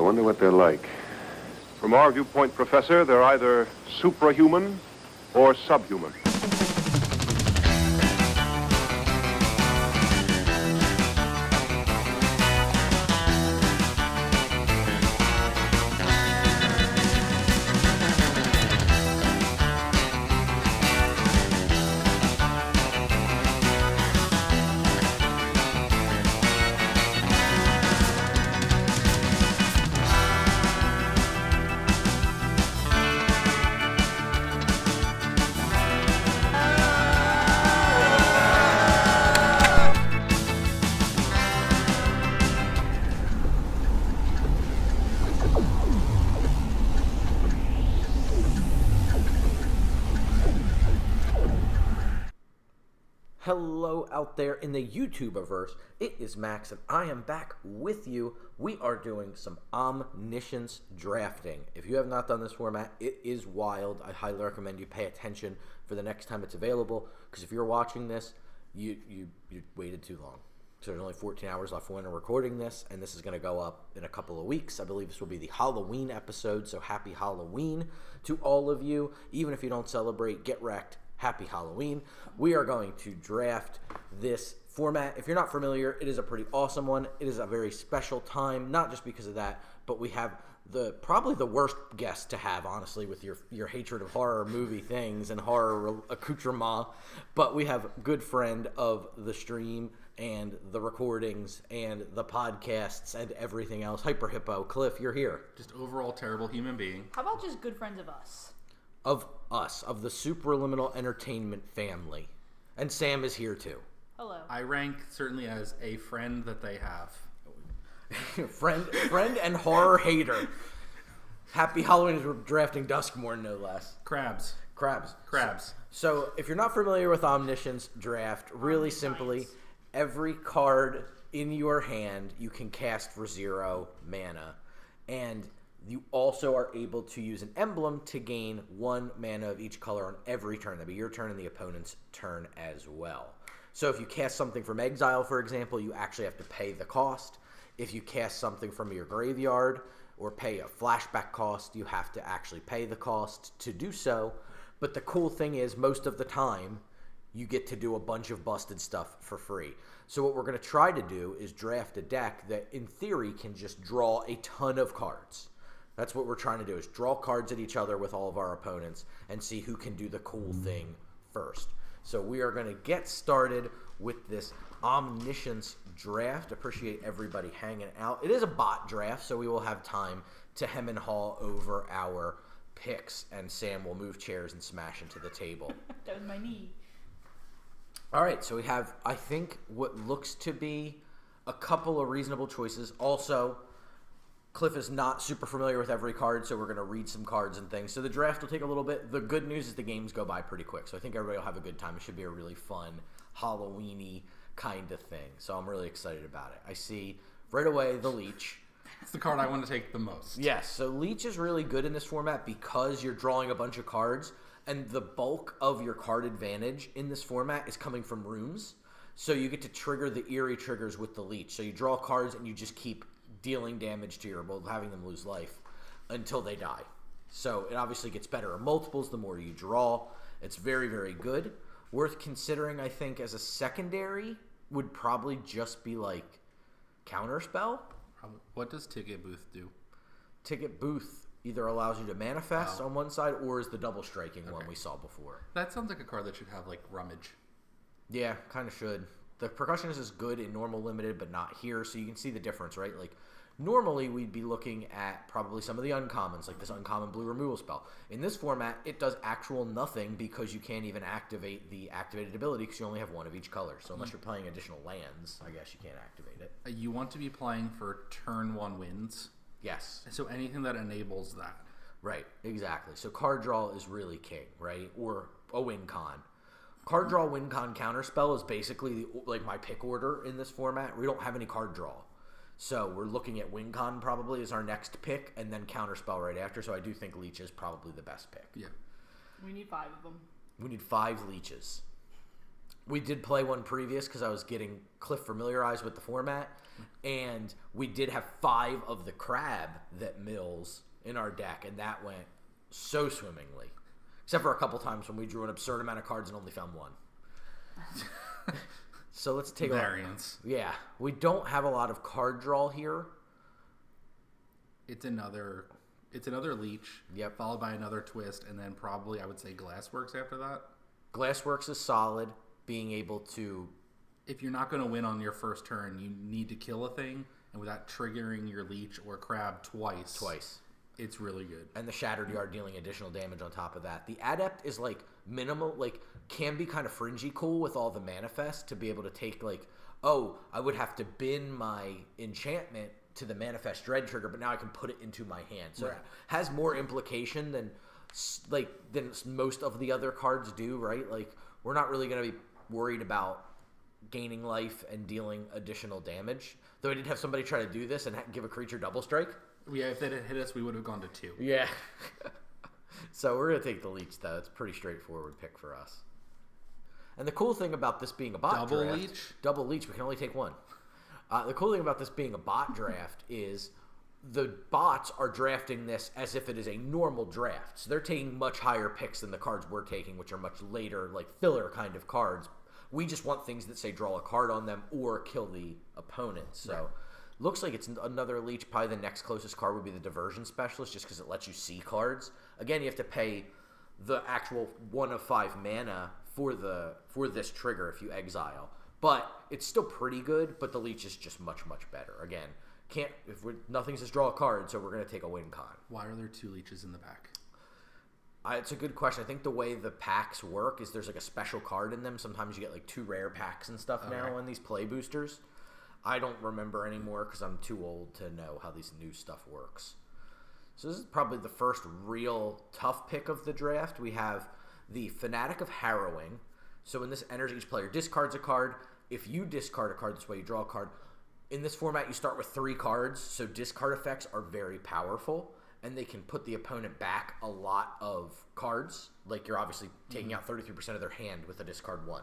I wonder what they're like. From our viewpoint, Professor, they're either suprahuman or subhuman. Hello out there in the YouTubeverse. It is Max and I am back with you. We are doing some Omniscience drafting. If you have not done this format, it is wild. I highly recommend you pay attention for the next time it's available, because if you're watching this, you waited too long. So there's only 14 hours left when we're recording this, and this is going to go up in a couple of weeks. I believe this will be the Halloween episode, so happy Halloween to all of you. Even if you don't celebrate, get wrecked. Happy Halloween. We are going to draft this format. If you're not familiar, it is a pretty awesome one. It is a very special time, not just because of that, but we have probably the worst guest to have, honestly, with your hatred of horror movie things and horror accoutrement. But we have good friend of the stream and the recordings and the podcasts and everything else. Hyper Hippo. Cliff, you're here. Just overall terrible human being. How about just good friends of us? Of us, of the Supraliminal Entertainment family. And Sam is here too. Hello. I rank certainly as a friend that they have. friend and horror hater. Happy Halloween as we're drafting Duskmourn, no less. Crabs. So if you're not familiar with Omniscience draft, really simply, every card in your hand you can cast for 0 mana. And you also are able to use an emblem to gain 1 mana of each color on every turn. That'll be your turn and the opponent's turn as well. So if you cast something from exile, for example, you actually have to pay the cost. If you cast something from your graveyard or pay a flashback cost, you have to actually pay the cost to do so. But the cool thing is, most of the time, you get to do a bunch of busted stuff for free. So what we're going to try to do is draft a deck that, in theory, can just draw a ton of cards. That's what we're trying to do, is draw cards at each other with all of our opponents and see who can do the cool thing first. So we are going to get started with this Omniscience draft. Appreciate everybody hanging out. It is a bot draft, so we will have time to hem and haw over our picks, and Sam will move chairs and smash into the table. That was my knee. All right, so we have, I think, what looks to be a couple of reasonable choices. Also, Cliff is not super familiar with every card, so we're going to read some cards and things. So the draft will take a little bit. The good news is the games go by pretty quick, so I think everybody will have a good time. It should be a really fun, Halloween-y kind of thing. So I'm really excited about it. I see right away the Leech. It's the card I want to take the most. Yes, so Leech is really good in this format because you're drawing a bunch of cards, and the bulk of your card advantage in this format is coming from rooms. So you get to trigger the eerie triggers with the Leech. So you draw cards and you just keep dealing damage to your, well, having them lose life until they die. So it obviously gets better in multiples the more you draw. It's very, very good. Worth considering, I think, as a secondary would probably just be like Counterspell. What does Ticket Booth do? Ticket Booth either allows you to manifest on one side or is the double striking one we saw before. That sounds like a card that should have like Rummage. Yeah, kind of should. The Percussionist is good in normal limited, but not here, so you can see the difference, right? Like, normally we'd be looking at probably some of the uncommons, like this uncommon blue removal spell. In this format, it does actual nothing because you can't even activate the activated ability because you only have 1 of each color. So unless you're playing additional lands, I guess you can't activate it. You want to be playing for turn 1 wins. Yes. So anything that enables that. Right, exactly. So card draw is really king, right? Or a win con. Card draw, win con, counterspell is basically like my pick order in this format. We don't have any card draw. So we're looking at win con probably as our next pick and then counterspell right after. So I do think Leech is probably the best pick. Yeah. We need 5 of them. We need 5 Leeches. We did play one previous because I was getting Cliff familiarized with the format, and we did have 5 of the crab that mills in our deck, and that went so swimmingly. Except for a couple times when we drew an absurd amount of cards and only found 1. So let's take variance. Yeah, we don't have a lot of card draw here. It's another leech. Yep. Followed by another twist, and then probably I would say Glassworks after that. Glassworks is solid. Being able to, if you're not going to win on your first turn, you need to kill a thing, and without triggering your leech or crab twice, it's really good. And the Shattered Yard dealing additional damage on top of that. The Adept is like minimal, like can be kind of fringy cool with all the manifest to be able to take like, oh, I would have to bin my enchantment to the Manifest Dread trigger, but now I can put it into my hand. So it has more implication than most of the other cards do, right? Like we're not really going to be worried about gaining life and dealing additional damage. Though I did have somebody try to do this and give a creature double strike. Yeah, if they didn't hit us, we would have gone to 2. Yeah. So we're going to take the leech, though. It's a pretty straightforward pick for us. And the cool thing about this being a bot draft... Double leech? We can only take 1. The cool thing about this being a bot draft is the bots are drafting this as if it is a normal draft. So they're taking much higher picks than the cards we're taking, which are much later, like filler kind of cards. We just want things that say draw a card on them or kill the opponent. So looks like it's another leech. Probably the next closest card would be the Diversion Specialist, just because it lets you see cards. Again, you have to pay the actual 1 of 5 mana for this trigger if you exile. But it's still pretty good, but the leech is just much, much better. Again, nothing says draw a card, so we're going to take a win con. Why are there 2 leeches in the back? It's a good question. I think the way the packs work is there's like a special card in them. Sometimes you get like 2 rare packs and stuff now on these play boosters. I don't remember anymore because I'm too old to know how this new stuff works. So this is probably the first real tough pick of the draft. We have the Fanatic of Harrowing. So when this enters, each player discards a card. If you discard a card this way, you draw a card. In this format, you start with 3 cards, so discard effects are very powerful, and they can put the opponent back a lot of cards. Like you're obviously taking out 33% of their hand with a discard 1.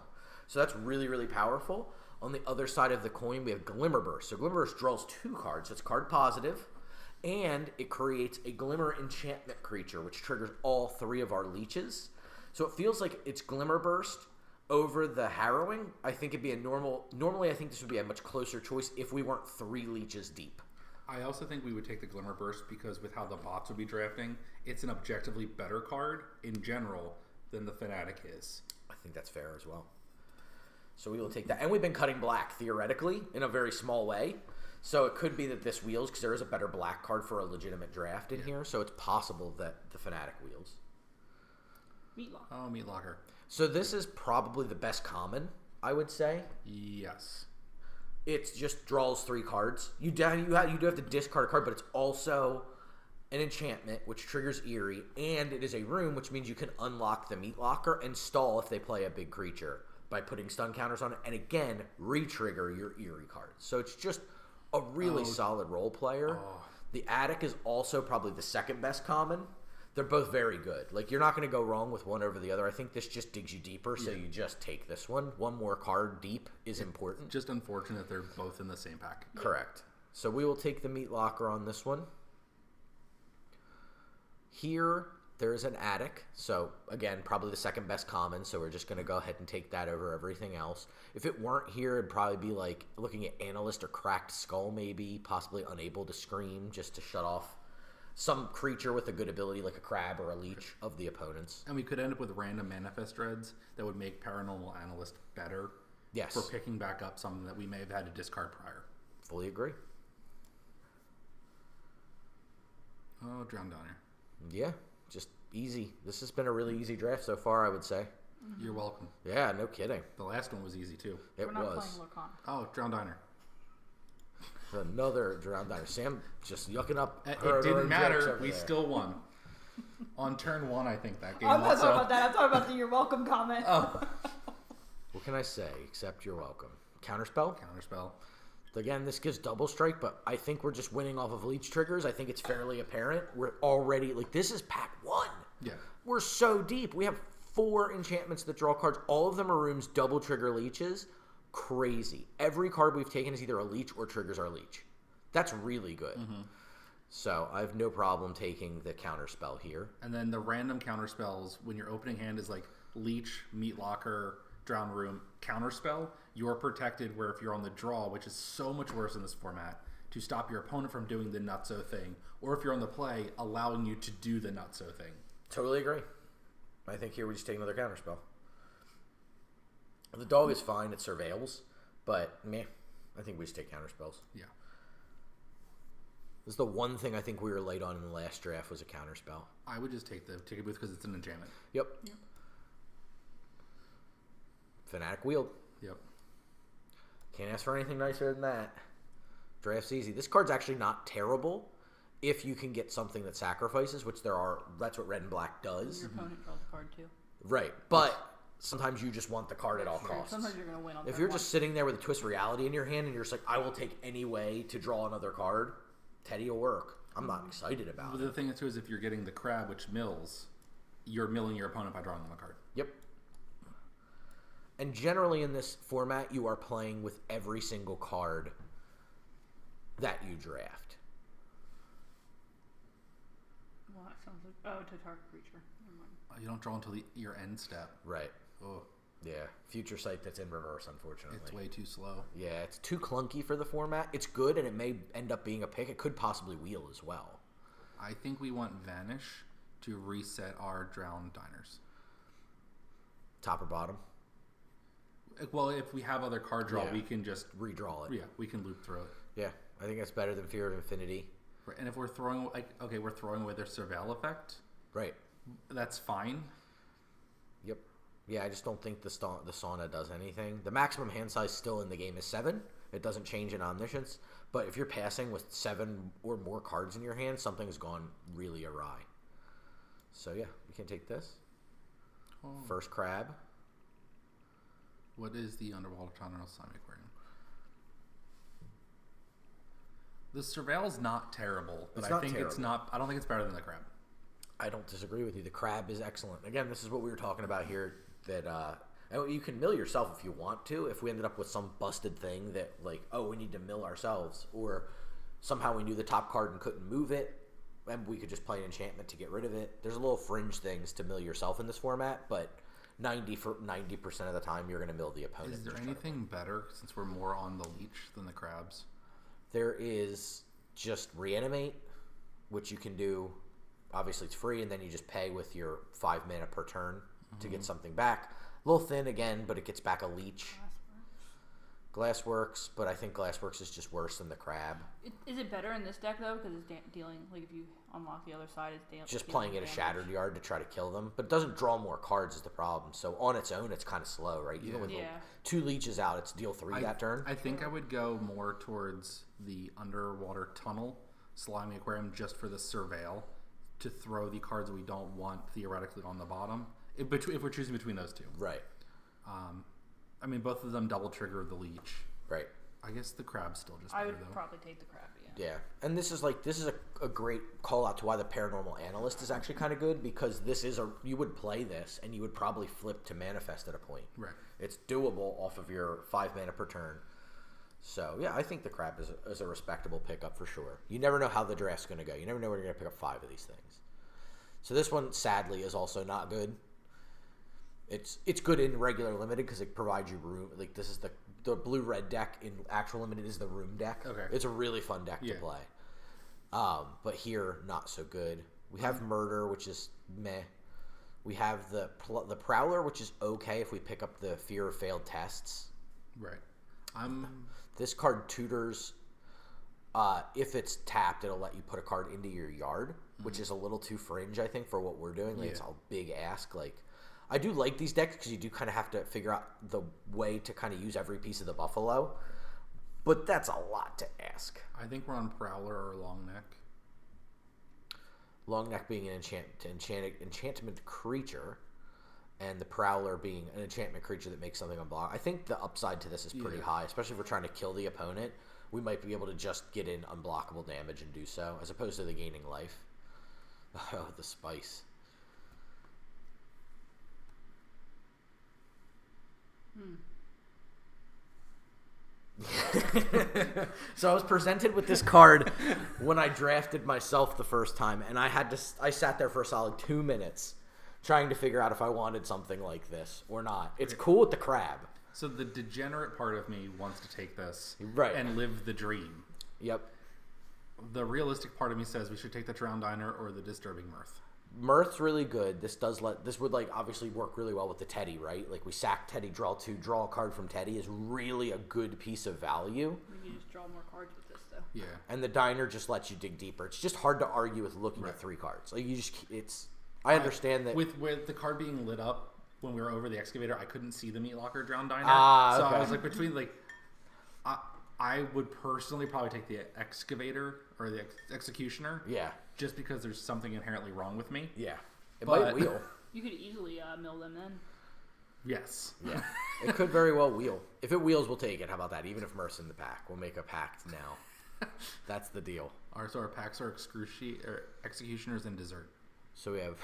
So that's really, really powerful. On the other side of the coin, we have Glimmerburst. So Glimmerburst draws 2 cards. So it's card positive, and it creates a Glimmer enchantment creature, which triggers all 3 of our leeches. So it feels like it's Glimmerburst over the Harrowing. I think it'd be normally I think this would be a much closer choice if we weren't 3 leeches deep. I also think we would take the Glimmerburst because with how the bots would be drafting, it's an objectively better card in general than the Fanatic is. I think that's fair as well. So we will take that. And we've been cutting black, theoretically, in a very small way. So it could be that this wheels, because there is a better black card for a legitimate draft in here. So it's possible that the Fanatic wheels. Meatlocker. Oh, Meatlocker. So this is probably the best common, I would say. Yes. It just draws 3 cards. You do have to discard a card, but it's also an enchantment, which triggers Eerie, and it is a room, which means you can unlock the Meatlocker and stall if they play a big creature by putting stun counters on it, and again, re-trigger your Eerie cards. So it's just a really solid role player. The Attic is also probably the second best common. They're both very good. Like, you're not going to go wrong with one over the other. I think this just digs you deeper, so you just take this one. One more card deep is important. Just unfortunate they're both in the same pack. Correct. So we will take the Meatlocker on this one. Here, there's an Attic. So, again, probably the second best common, so we're just going to go ahead and take that over everything else. If it weren't here, it'd probably be like looking at Analyst or Cracked Skull, maybe, possibly Unable to Scream, just to shut off some creature with a good ability like a crab or a leech of the opponents. And we could end up with random Manifest Dreads that would make Paranormal Analyst better. Yes. For picking back up something that we may have had to discard prior. Fully agree. Oh, Drown Downer. Yeah, just easy. This has been a really easy draft so far, I would say. You're welcome. Yeah, no kidding. The last one was easy, too. We're not playing Locan. Oh, Drown Diner. Another Drown Diner. Sam just yucking up. It didn't matter. We still won. On turn 1, I think that game. I'm not talking about that. I'm talking about the "you're welcome" comment. Oh. What can I say except you're welcome? Counterspell? Counterspell. Again, this gives double strike, but I think we're just winning off of leech triggers. I think it's fairly apparent. We're already, like, this is pack 1. Yeah. We're so deep. We have 4 enchantments that draw cards. All of them are rooms, double trigger leeches. Crazy. Every card we've taken is either a leech or triggers our leech. That's really good. Mm-hmm. So I have no problem taking the counter spell here. And then the random counter spells, when your opening hand is like Leech, Meat Locker, Drown Room, counter spell, you're protected where if you're on the draw, which is so much worse in this format, to stop your opponent from doing the nutso thing, or if you're on the play, allowing you to do the nutso thing. Totally agree. I think here we just take another counter spell. The dog is fine, it surveils, but meh, I think we just take counter spells. Yeah. This is the one thing I think we were late on in the last draft was a counter spell. I would just take the ticket booth because it's an enchantment. Yep. Fanatic Wield. Yep. Can't ask for anything nicer than that. Draft's easy. This card's actually not terrible if you can get something that sacrifices, which there are. That's what red and black does. Your opponent draws a card too. Right. But sometimes you just want the card at all costs. Sometimes you're going to win on If turn you're one. just sitting there with a twist reality in your hand and you're just like, I will take any way to draw another card, Teddy will work. I'm not excited about But it. the thing too is if you're getting the crab, which mills, you're milling your opponent by drawing them a card. Yep. And generally in this format, you are playing with every single card that you draft. Well, that sounds like... Oh, to target creature. Never mind. You don't draw until your end step. Right. Oh, Yeah. Future Sight that's in reverse, unfortunately. it's way too slow. Yeah, it's too clunky for the format. It's good, and it may end up being a pick. It could possibly wheel as well. I think we want Vanish to reset our Drowned Diners. Top or bottom? Well, if we have other card draw, Yeah. we can just Redraw it. yeah, we can loop through it. Yeah, I think that's better than Fear of Infinity. Right. And if we're throwing we're throwing away their Surveil effect, Right. that's fine. Yep. Yeah, I just don't think the sauna does anything. The maximum hand size still in the game is 7. It doesn't change in Omniscience. But if you're passing with 7 or more cards in your hand, something's gone really awry. So yeah, you can take this. Oh. First crab. What is the Underwater Tunnel Slime Aquarium? The Surveil's not terrible, but It's I not think it's terrible. not. I don't think it's better than the crab. I don't disagree with you. The crab is excellent. Again, this is what we were talking about here. That and you can mill yourself if you want to. If we ended up with some busted thing that like, oh, we need to mill ourselves, or somehow we knew the top card and couldn't move it, and we could just play an enchantment to get rid of it. There's a little fringe things to mill yourself in this format, but 90% of the time you're going to mill the opponent. Is there and just try to anything better since we're more on the leech than the crabs? There is just reanimate, which you can do. Obviously, it's free, and then you just pay with your 5 mana per turn to get something back. A little thin again, but it gets back a leech. Glassworks, but I think Glassworks is just worse than the crab. Is it better in this deck though? Because it's dealing like if you unlock the other side, it's Just dealing playing in a damage. Shattered Yard to try to kill them, but it doesn't draw more cards is the problem. So on its own, it's kind of slow, right? Even with Yeah. 2 leeches out, it's deal 3 that turn. I think I would go more towards the Underwater Tunnel Slimy Aquarium just for the Surveil to throw the cards we don't want theoretically on the bottom. If we're choosing between those two. Right, I mean, both of them double trigger the leech. right. I guess the crab's still just I better, would though. probably take the crab. Yeah. Yeah, and this is a great call out to why the Paranormal Analyst is actually kind of good, because this is you would play this and you would probably flip to Manifest at a point. Right. It's doable off of your 5 mana per turn. So yeah, I think the crab is a respectable pickup for sure. You never know how the draft's going to go. You never know when you're going to pick up 5 of these things. So this one sadly is also not good. It's good in regular limited because it provides you room. Like this is the blue-red deck in actual limited is the room deck. Okay. It's a really fun deck to play. But here, not so good. We have Murder, which is meh. We have the Prowler, which is okay if we pick up the Fear of Failed Tests. Right. This card tutors. If it's tapped, it'll let you put a card into your yard, which is a little too fringe, I think, for what we're doing. Like, it's a big ask. Like, I do like these decks because you do kind of have to figure out the way to kind of use every piece of the buffalo, but that's a lot to ask. I think we're on Prowler or Long Neck. Long Neck being an enchantment creature, and the Prowler being an enchantment creature that makes something unblocked. I think the upside to this is pretty high, especially if we're trying to kill the opponent. We might be able to just get in unblockable damage and do so, as opposed to the gaining life. Oh, the spice. So I was presented with this card when I drafted myself the first time, and I sat there for a solid 2 minutes trying to figure out if I wanted something like this or not. It's cool with the crab. So the degenerate part of me wants to take this and live the dream. Yep. The realistic part of me says we should take the Drown Diner or the Disturbing Mirth. Mirth's really good. This would obviously work really well with the Teddy, right? Like we sack Teddy, draw 2, draw a card from Teddy is really a good piece of value. You just draw more cards with this though. Yeah. And the Diner just lets you dig deeper. It's just hard to argue with looking at 3 cards. Like I understand that with the card being lit up when we were over the excavator, I couldn't see the Meat Locker Drown Diner. So okay. I was like between I would personally probably take the excavator or the executioner. Yeah. Just because there's something inherently wrong with me. Yeah. It might wheel. You could easily mill them then. Yes. Yeah. It could very well wheel. If it wheels, we'll take it. How about that? Even if Merc's in the pack, we'll make a pact now. That's the deal. Our packs are executioners and dessert. So we have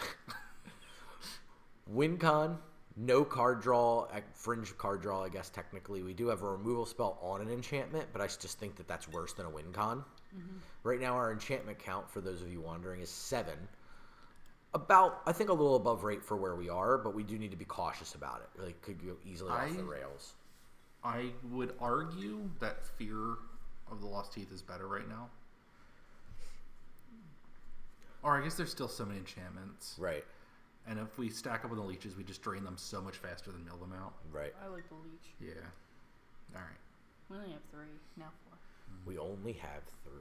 WinCon, no card draw, fringe card draw, I guess technically. We do have a removal spell on an enchantment, but I just think that that's worse than a WinCon. Right now, our enchantment count, for those of you wondering, is 7. About, I think, a little above rate for where we are, but we do need to be cautious about it. Really could go easily off the rails. I would argue that Fear of the Lost Teeth is better right now. Or I guess there's still so many enchantments. Right. And if we stack up on the leeches, we just drain them so much faster than mill them out. Right. I like the leech. Yeah. All right. We only have 3, now 4. We only have 3.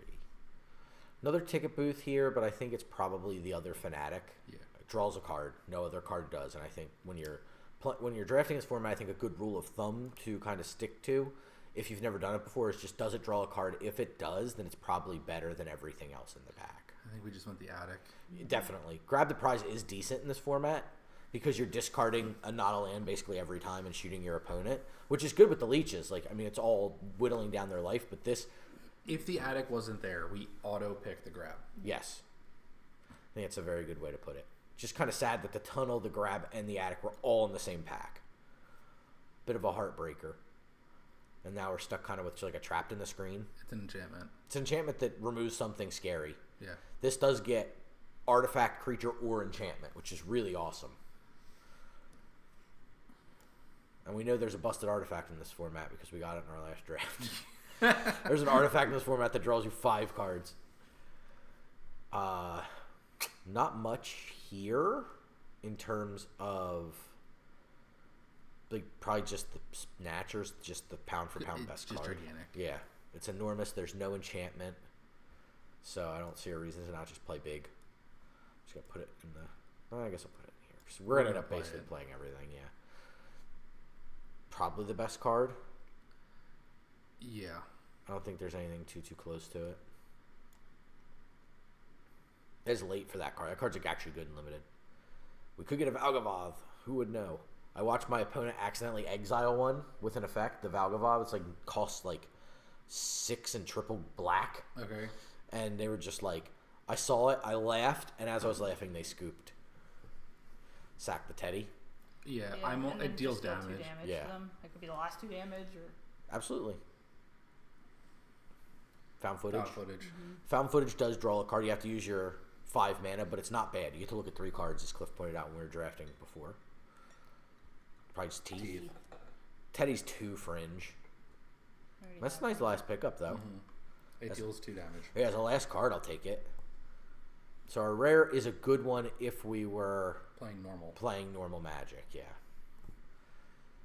Another ticket booth here, but I think it's probably the other Fanatic. Yeah. It draws a card. No other card does. And I think when you're drafting this format, I think a good rule of thumb to kind of stick to, if you've never done it before, is just does it draw a card? If it does, then it's probably better than everything else in the pack. I think we just went the attic. Definitely. Grab the Prize is decent in this format because you're discarding a not a land basically every time and shooting your opponent, which is good with the leeches. It's all whittling down their life, but this... If the attic wasn't there, we auto-pick the grab. Yes. I think that's a very good way to put it. Just kind of sad that the tunnel, the grab, and the attic were all in the same pack. Bit of a heartbreaker. And now we're stuck kind of with like a trapped in the screen. It's an enchantment. It's an enchantment that removes something scary. Yeah. This does get artifact, creature, or enchantment, which is really awesome. And we know there's a busted artifact in this format because we got it in our last draft. There's an artifact in this format that draws you 5 cards. Not much here in terms of probably just the Snatchers, just the pound for pound best just card. gigantic. Yeah, it's enormous. There's no enchantment, so I don't see a reason to not just play big. Just gonna put it in the. I guess I'll put it in here. So we're gonna end up basically playing everything. Yeah. Probably the best card. Yeah. I don't think there's anything too close to it. It's late for that card. That card's actually good and limited. We could get a Valgavoth. Who would know? I watched my opponent accidentally exile one with an effect. The Valgavoth, it's costs 6 and triple black. Okay. And they were just I saw it, I laughed, and as I was laughing, they scooped. Sacked the Teddy. Yeah, and it deals just deal 2 damage. to them. It could be the last 2 damage or... Absolutely. Found footage. Mm-hmm. Found footage does draw a card. You have to use your 5 mana, but it's not bad. You get to look at 3 cards, as Cliff pointed out when we were drafting before. Probably just teeth. Teddy's 2 fringe. That's a nice last pickup, though. Mm-hmm. It deals 2 damage. Yeah, as a last card, I'll take it. So our rare is a good one if we were playing normal Magic, yeah.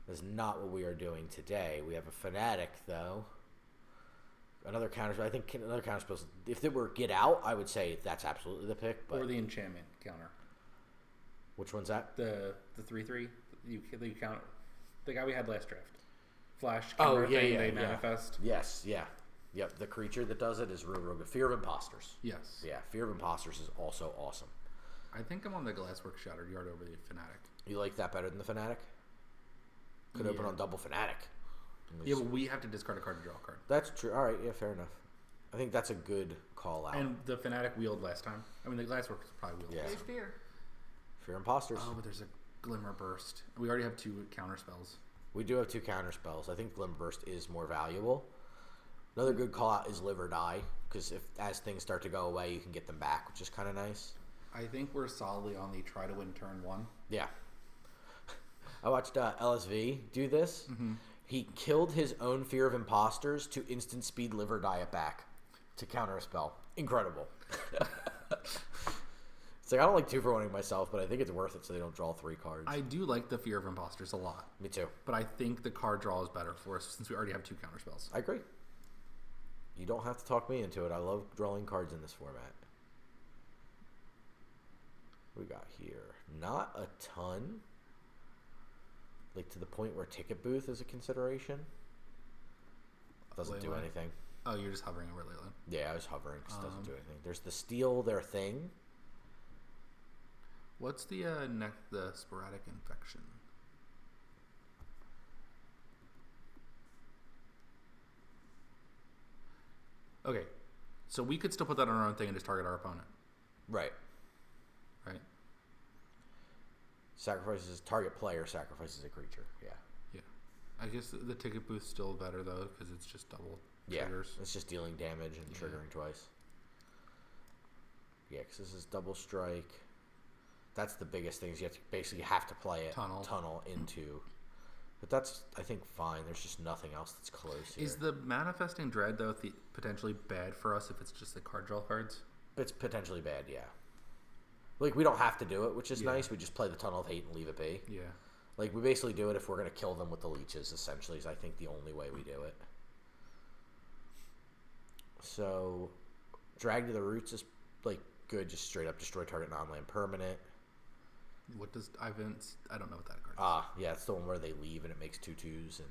That's not what we are doing today. We have a Fanatic, though. Another counter. I think another counter spell. If it were Get Out, I would say that's absolutely the pick. But or the enchantment counter. Which one's that? The 3/3. You count the guy we had last draft. Flash. Oh Counter thing, they manifest. Yes, yeah, yep. The creature that does it is real good. Fear of Imposters. Yes. Yeah, Fear of Imposters is also awesome. I think I'm on the Glasswork Shattered Yard over the Fanatic. You like that better than the Fanatic? Could open on double Fanatic. Yeah, but we have to discard a card to draw a card. That's true. All right, yeah, fair enough. I think that's a good call out. And the Fanatic wheeled last time. I mean, the Glasswork probably wheeled. Yeah. There's Fear. Fear Imposters. Oh, but there's a Glimmer Burst. We already have 2 counter spells. We do have 2 counter spells. I think Glimmer Burst is more valuable. Another good call out is Live or Die, because as things start to go away, you can get them back, which is kind of nice. I think we're solidly on the try to win turn 1. Yeah. I watched LSV do this. Mm-hmm. He killed his own Fear of Imposters to instant speed Live or Die it back to counter a spell. Incredible. It's like, I don't like 2-for-1ing myself, but I think it's worth it so they don't draw 3 cards. I do like the Fear of Imposters a lot. Me too. But I think the card draw is better for us since we already have 2 counter spells. I agree. You don't have to talk me into it. I love drawing cards in this format. What we got here? Not a ton. Like to the point where Ticket Booth is a consideration. Doesn't do anything. Oh, you're just hovering over Leyland. Yeah, I was hovering. Just doesn't do anything. There's the Steal Their Thing. What's the sporadic infection? Okay, so we could still put that on our own thing and just target our opponent. Right. Right. Sacrifices target player sacrifices a creature. Yeah. Yeah. I guess the Ticket Booth's still better though because it's just double triggers. It's just dealing damage and triggering twice. Yeah, because this is double strike. That's the biggest thing. Is you have to basically to play it tunnel into. But that's, I think, fine. There's just nothing else that's close here. Is the Manifesting Dread, though, potentially bad for us if it's just the card draw cards? It's potentially bad, yeah. Like, we don't have to do it, which is nice. We just play the Tunnel of Hate and leave it be. Yeah. Like, we basically do it if we're going to kill them with the leeches, essentially, is I think the only way we do it. So, Drag to the Roots is, like, good. Just straight up destroy target non-land permanent. What does I don't know what that card is. Yeah, it's the one where they leave and it makes 2/2s and.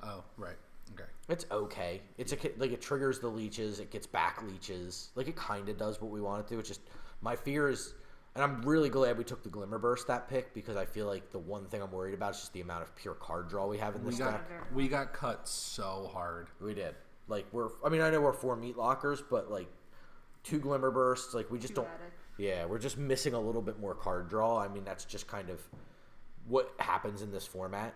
Oh, right. Okay. It's okay. It's like it triggers the leeches. It gets back leeches. Like it kind of does what we want it to. It's just my fear is, and I'm really glad we took the Glimmer Burst that pick because I feel like the one thing I'm worried about is just the amount of pure card draw we have in this deck. We got cut so hard. We did. Like I know we're 4 meat lockers, but like 2 Glimmer Bursts. Like we just don't. Yeah, we're just missing a little bit more card draw. I mean, that's just kind of what happens in this format.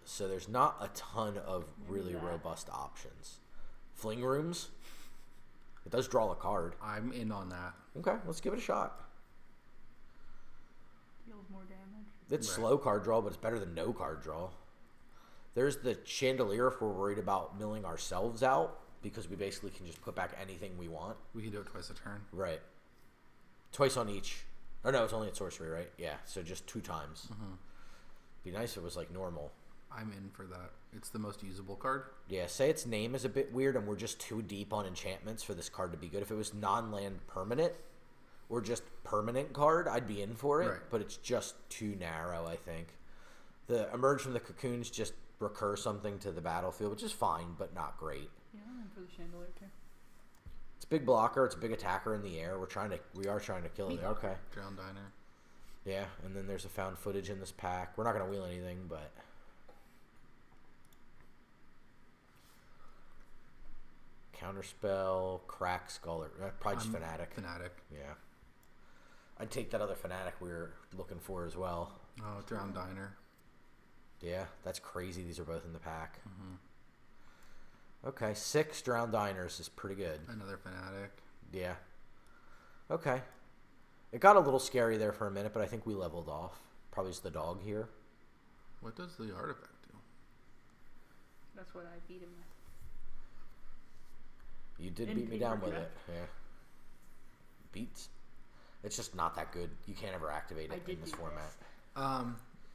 So there's not a ton of really robust options. Fling Rooms. It does draw a card. I'm in on that. Okay, let's give it a shot. Deals more damage. It's slow card draw, but it's better than no card draw. There's the Chandelier if we're worried about milling ourselves out, because we basically can just put back anything we want. We can do it twice a turn. Right. Twice on each. Oh, no, it's only at sorcery, right? Yeah, so just 2 times. Mm-hmm. Be nice if it was like normal. I'm in for that. It's the most usable card. Yeah, say its name is a bit weird and we're just too deep on enchantments for this card to be good. If it was non-land permanent or just permanent card, I'd be in for it. Right. But it's just too narrow, I think. The Emerge from the Cocoons just recur something to the battlefield, which is fine, but not great. Yeah, I'm in for the Chandelier too. It's a big blocker. It's a big attacker in the air. We are trying to kill it. Okay. Drown Diner. Yeah, and then there's a found footage in this pack. We're not going to wheel anything, but... Counterspell, Crack Skull, probably just Fanatic. Fanatic. Yeah. I'd take that other Fanatic we were looking for as well. Oh, Drown Diner. Yeah, that's crazy. These are both in the pack. Mm-hmm. Okay, 6 Drowned Diners is pretty good. Another Fanatic. Yeah. Okay. It got a little scary there for a minute, but I think we leveled off. Probably just the dog here. What does the artifact do? That's what I beat him with. You did beat me down with it. Yeah. Beats. It's just not that good. You can't ever activate it in this format.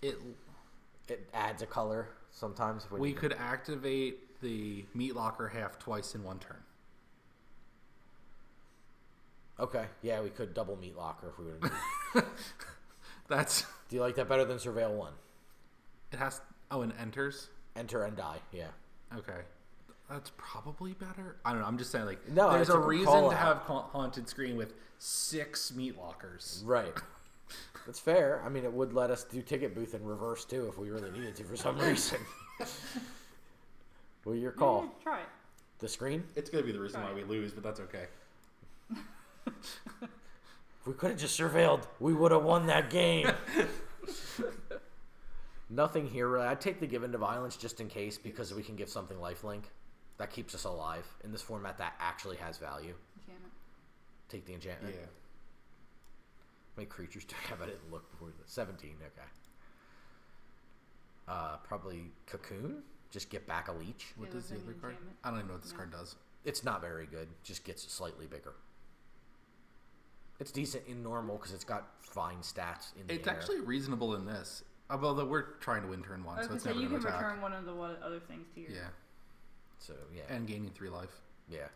It adds a color sometimes. We could activate the Meat Locker half twice in one turn. Okay. Yeah, we could double Meat Locker if we would. That's. Do you like that better than Surveil 1? It has. Oh, and enters. Enter and die. Yeah. Okay. That's probably better. I don't know. I'm just saying, like, no, there's a reason to have Haunted Screen with 6 Meat Lockers. Right. That's fair. I mean, it would let us do Ticket Booth in reverse, too, if we really needed to for some reason. Well, your call. Yeah, try it. The screen? It's going to be the reason why we lose, but that's okay. If we could have just surveilled, we would have won that game. Nothing here. I'd take the Given to Violence just in case, because we can give something lifelink. That keeps us alive. In this format, that actually has value. Enchantment. Take the enchantment. Yeah. How many creatures do I have? I didn't look before this. 17, okay. Probably Cocoon. Just get back a leech. What does the that's other an card? enchantment. I don't even know what this card does. It's not very good. Just gets slightly bigger. It's decent in normal because it's got fine stats in the It's air. actually reasonable in this. Although we're trying to win turn 1, so it's never you going to can attack. return one of the other things to your. Yeah. So, yeah. And gaining 3 life. Yeah.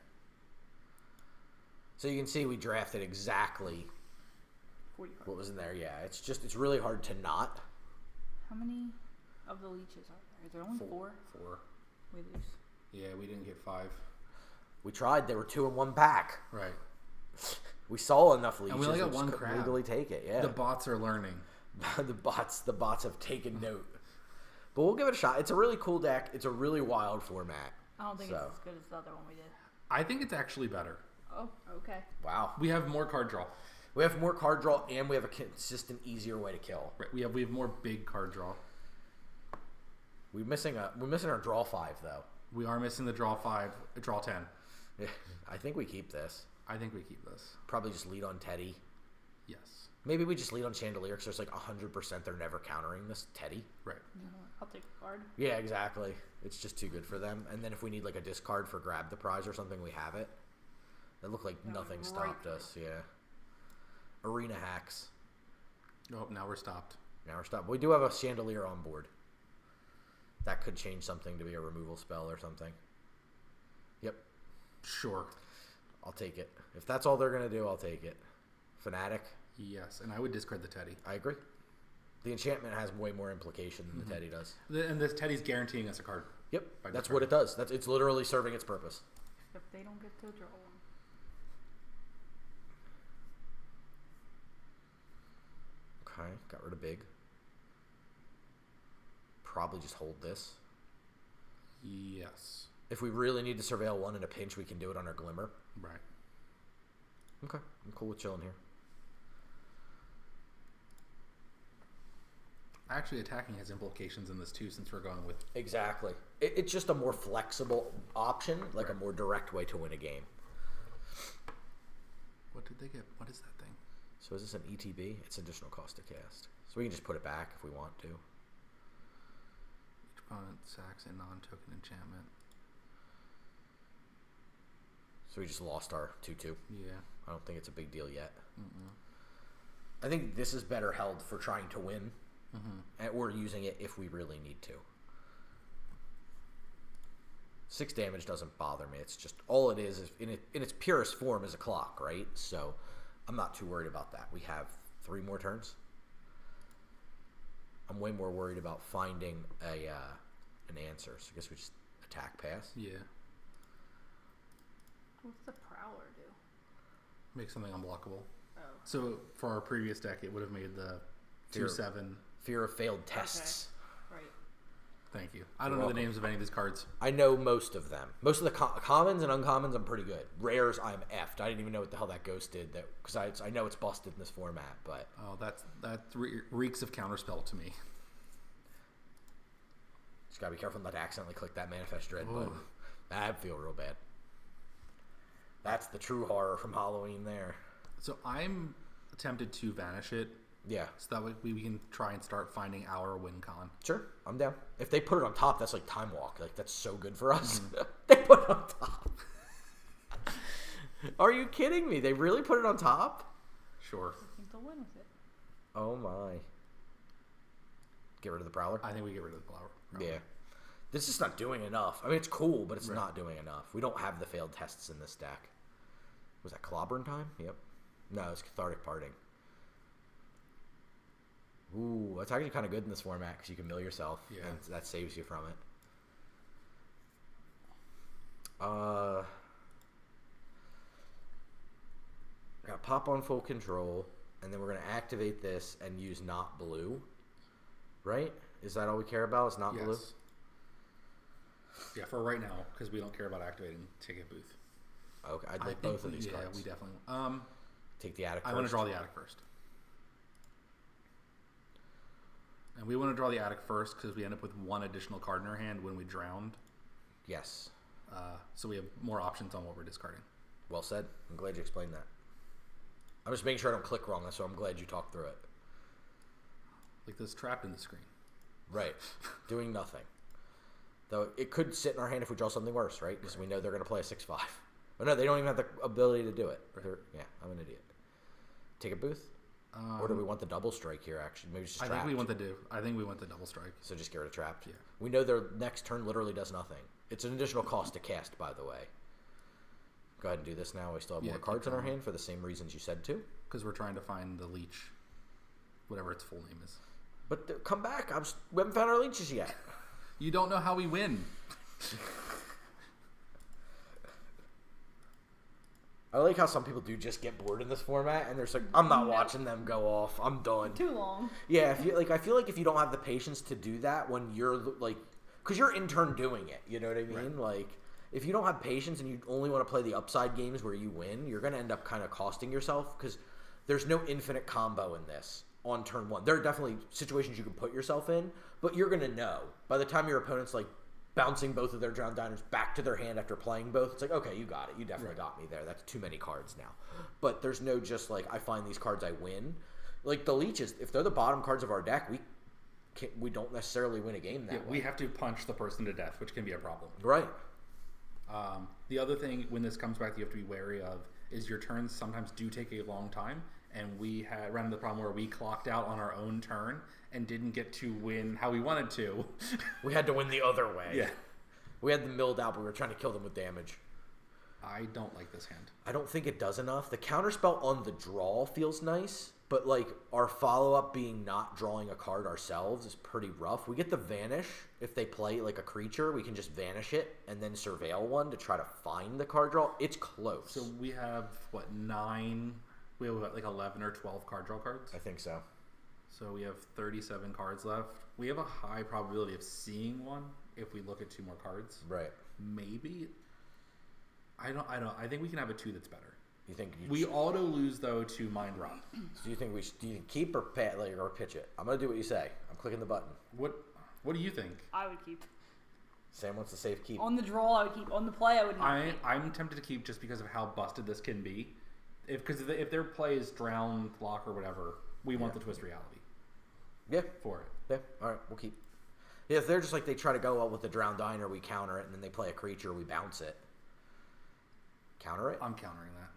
So you can see we drafted exactly 40 cards. what was in there. Yeah, it's really hard to not. How many of the leeches are there? Is there only 4? 4. We lose. Yeah, we didn't get 5. We tried. There were 2 in one pack. Right. We saw enough leeches. And we only got just 1 couldn't crab. legally take it. Yeah. The bots are learning. the bots have taken note. But we'll give it a shot. It's a really cool deck. It's a really wild format. I don't think it's So. as good as the other one we did. I think it's actually better. Oh, okay. Wow. We have more card draw. We have more card draw and we have a consistent, easier way to kill. Right. We have more big card draw. We're missing our draw 5 though. We are missing the draw 5, draw 10. I think we keep this. I think we keep this. Probably just lead on Teddy. Yes. Maybe we just lead on Chandelier because there's like 100% they're never countering this Teddy. Right. I'll take a card. Yeah, exactly. It's just too good for them. And then if we need like a discard for grab the prize or something, we have it. It looked like nothing right stopped through. us. Yeah. Arena hacks. Oh, now we're stopped. Now we're stopped. We do have a Chandelier on board. That could change something to be a removal spell or something. Yep. Sure. I'll take it. If that's all they're going to do, I'll take it. Fanatic. Yes, and I would discard the Teddy. I agree. The enchantment has way more implication than the Teddy does. And this Teddy's guaranteeing us a card. Yep. By That's discard. what it does. It's literally serving its purpose. Except they don't get to draw one. Okay. Got rid of big. Probably just hold this. Yes. If we really need to surveil one in a pinch, we can do it on our Glimmer. Right. Okay. I'm cool with chilling here. Actually, attacking has implications in this too, since we're going with. Exactly. It's just a more flexible option, like a more direct way to win a game. What did they get? What is that thing? So is this an ETB? It's additional cost to cast. So we can just put it back if we want to. Each opponent sacks a non-token enchantment. So we just lost our 2/2. Yeah. I don't think it's a big deal yet. I think this is better held for trying to win. And we're using it if we really need to. 6 damage doesn't bother me. It's just all it is in its purest form is a clock, right? So I'm not too worried about that. We have 3 more turns. I'm way more worried about finding an answer. So I guess we just attack pass. Yeah. What's the Prowler do? Make something unblockable. Oh. So for our previous deck, it would have made the Fear. 2/7. Fear of failed tests. Okay. Right. Thank you. I don't know the names of any of these cards. I know most of them. Most of the commons and uncommons, I'm pretty good. Rares, I'm effed. I didn't even know what the hell that ghost did. Because I know it's busted in this format, but Oh, that reeks of counterspell to me. just gotta be careful not to accidentally click that Manifest Dread Ooh. button. That'd feel real bad. That's the true horror from Halloween there. So I'm tempted to vanish it, Yeah, so that way we can try and start finding our win con. sure. I'm down. If they put it on top, that's like Time Walk. Like, that's so good for us. They put it on top. Are you kidding me? They really put it on top? Sure. I think they'll win with it. Oh, my. Get rid of the Prowler? I think we get rid of the flower. Yeah. This is not doing enough. I mean, it's cool, but it's not doing enough. We don't have the failed tests in this deck. Was that Clobbering time? Yep. No, it's Cathartic Parting. Ooh, that's actually kind of good in this format because you can mill yourself. Yeah. And that saves you from it. Got Pop on full control, and then we're going to activate this and use not blue. Right? Is that all we care about? Is not blue? Yes. Yeah, for right now, because we don't care about activating Ticket Booth. Okay, I'd I like think both of these yeah, cards. we definitely. Take the attic I first. want to draw the attic first. And we want to draw the attic first because we end up with 1 additional card in our hand when we drowned. Yes. So we have more options on what we're discarding. Well said. I'm glad you explained that. I'm just making sure I don't click wrong, so I'm glad you talked through it. Like this trapped in the screen. Right. Doing nothing. Though it could sit in our hand if we draw something worse, right? Because we know they're going to play a 6/5. But no, they don't even have the ability to do it. Right. Yeah, I'm an idiot. Take a booth? Or do we want the double strike here, actually? Maybe it's just trapped. I think we want the double strike. So just get rid of trapped? Yeah. We know their next turn literally does nothing. It's an additional cost to cast, by the way. Go ahead and do this now. We still have more cards in our hand for the same reasons you said to. Because we're trying to find the leech, whatever its full name is. But come back. We haven't found our leeches yet. You don't know how we win. I like how some people do just get bored in this format, and they're just like, I'm not watching them go off. I'm done. Too long. Yeah, I feel like if you don't have the patience to do that when you're like, because you're in turn doing it, you know what I mean? Right. Like, if you don't have patience and you only want to play the upside games where you win, you're going to end up kind of costing yourself because there's no infinite combo in this on turn one. There are definitely situations you can put yourself in, but you're going to know by the time your opponent's like bouncing both of their drowned diners back to their hand after playing both. It's like, okay, you got it. You definitely got me there. That's too many cards now. But there's no just like, I find these cards, I win. Like the leeches, if they're the bottom cards of our deck, we don't necessarily win a game that way. We have to punch the person to death, which can be a problem. Right. The other thing, when this comes back, you have to be wary of is your turns sometimes do take a long time, and we had ran into the problem where we clocked out on our own turn and didn't get to win how we wanted to. We had to win the other way. Yeah. We had them milled out, but we were trying to kill them with damage. I don't like this hand. I don't think it does enough. The counterspell on the draw feels nice, but like our follow-up being not drawing a card ourselves is pretty rough. We get the vanish. If they play like a creature, we can just vanish it and then surveil one to try to find the card draw. It's close. So we have, 9? We have like 11 or 12 card draw cards? I think so. So we have 37 cards left. We have a high probability of seeing one if we look at 2 more cards. Right. Maybe. I don't. I think we can have a 2 that's better. You think we auto lose though to Mind Rot. So do you think do you keep or pitch it? I'm gonna do what you say. I'm clicking the button. What do you think? I would keep. Sam wants to save keep. On the draw, I would keep. On the play, I would not keep. I'm tempted to keep just because of how busted this can be. If their play is drown, block, or whatever, we want the twist reality. Yeah. For it. Yeah. All right. We'll keep. Yeah. If they're just like they try to go out with the drowned diner, we counter it, and then they play a creature, we bounce it. Counter it. I'm countering that.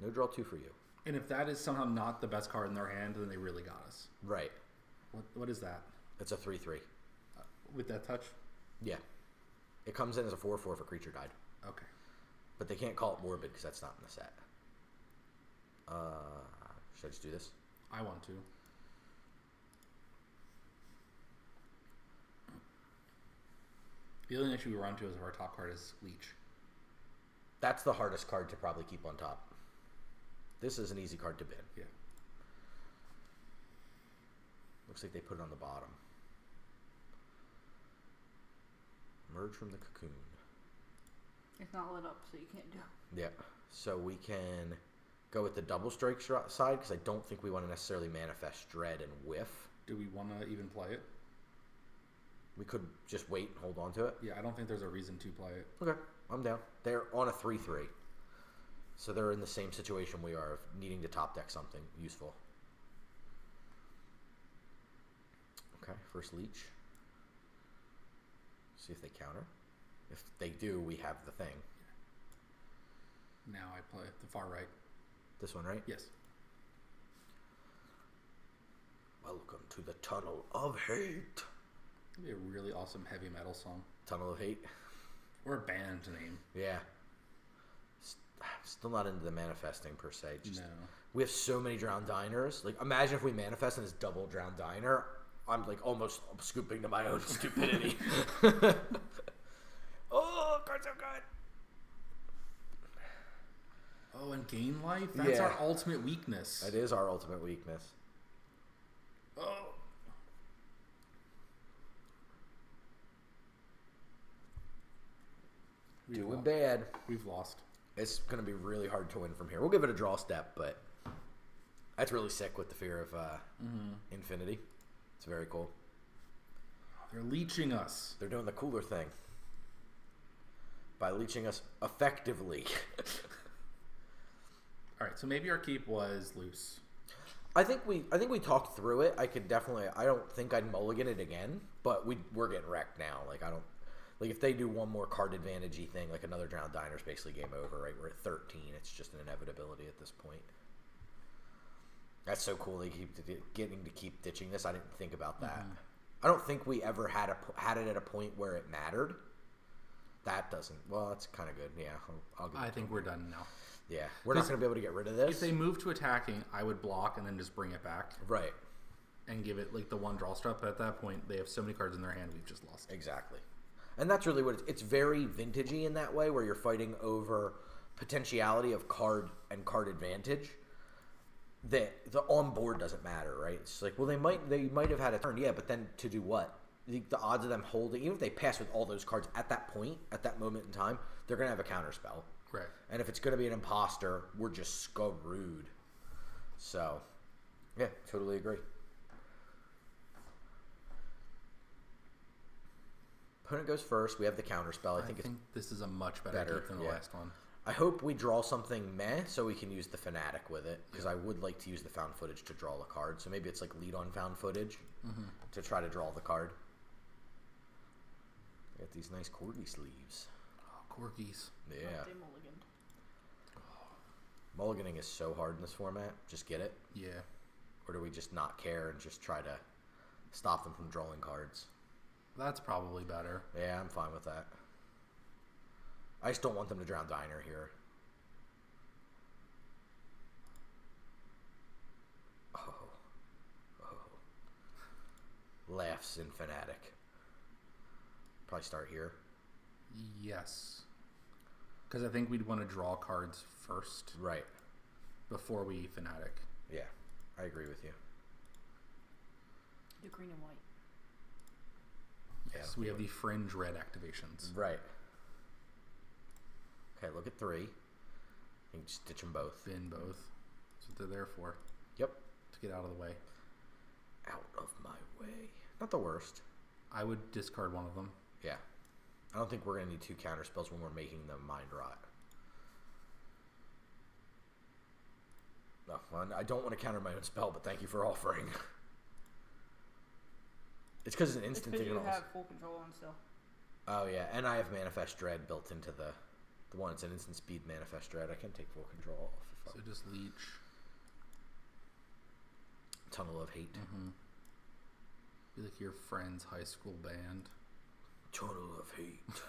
No draw 2 for you. And if that is somehow not the best card in their hand, then they really got us. Right. What is that? It's a 3/3. With that touch? Yeah. It comes in as a 4/4 if a creature died. Okay. But they can't call it morbid because that's not in the set. Should I just do this? I want to. The only issue we run into is if our top card is Leech. That's the hardest card to probably keep on top. This is an easy card to bin. Yeah. Looks like they put it on the bottom. Emerge from the cocoon. It's not lit up, so you can't do it. Yeah. So we can go with the double strike side because I don't think we want to necessarily manifest dread and whiff. Do we want to even play it? We could just wait and hold on to it. Yeah, I don't think there's a reason to play it. Okay, I'm down. They're on a 3/3. So they're in the same situation we are of needing to top deck something useful. Okay, first leech. See if they counter. If they do, we have the thing. Now I play the far right. This one, right? Yes. Welcome to the Tunnel of Hate. It'd be a really awesome heavy metal song. Tunnel of Hate? Or a band name. Yeah. Still not into the manifesting per se. Just, no. We have so many drowned diners. Like, imagine if we manifest and it's double drowned diner. I'm like almost scooping to my own stupidity. Oh, card's so good. Oh, and gain life? That's our ultimate weakness. That is our ultimate weakness. Oh. Doing bad. We've lost. It's going to be really hard to win from here. We'll give it a draw step, but that's really sick with the fear of infinity. It's very cool. They're leeching us. They're doing the cooler thing by leeching us effectively. All right, so maybe our keep was loose. I think we talked through it. I don't think I'd mulligan it again, but we're getting wrecked now. Like I don't like if they do one more card advantage-y thing, like another Drowned Diner's basically game over, right? We're at 13. It's just an inevitability at this point. That's so cool. They keep getting to keep ditching this. I didn't think about that. Mm-hmm. I don't think we ever had it at a point where it mattered. That doesn't. Well, that's kind of good. Yeah, I think we're done now. Yeah, we're not going to be able to get rid of this. If they move to attacking, I would block and then just bring it back. Right. And give it like the one draw step. But at that point, they have so many cards in their hand, we've just lost. Exactly. And that's really what it's very vintagey in that way, where you're fighting over potentiality of card and card advantage. The on board doesn't matter, right? It's like, well, they might have had a turn, yeah, but then to do what? The odds of them holding, even if they pass with all those cards at that point, at that moment in time, they're going to have a counter spell. Right. And if it's going to be an imposter, we're just screwed. So, yeah, totally agree. Opponent goes first. We have the counter spell. I think this is a much better keep than the last one. I hope we draw something meh so we can use the Fanatic with it, because I would like to use the found footage to draw a card. So maybe it's like lead on found footage to try to draw the card. Got these nice corgi sleeves. Oh, corgis. Yeah. They mulliganed. Mulliganing is so hard in this format. Just get it? Yeah. Or do we just not care and just try to stop them from drawing cards? That's probably better. Yeah, I'm fine with that. I just don't want them to drown Diner here. Oh. Laughs in Fanatic. Probably start here. Yes. Because I think we'd want to draw cards first. Right. Before we Fanatic. Yeah, I agree with you. Do green and white. Yes, we have the fringe red activations. Right. Okay, look at 3. You can just ditch them both. Bin both. That's what they're there for. Yep. To get out of the way. Out of my way. Not the worst. I would discard one of them. Yeah. I don't think we're going to need 2 counter spells when we're making them mind rot. No, I don't want to counter my own spell, but thank you for offering. It's because it's an instant thing. You have full control on still. Oh yeah, and I have Manifest Dread built into the one. It's an instant speed Manifest Dread. I can take full control off. So just leech. Tunnel of Hate. Be like your friend's high school band. Tunnel of Hate.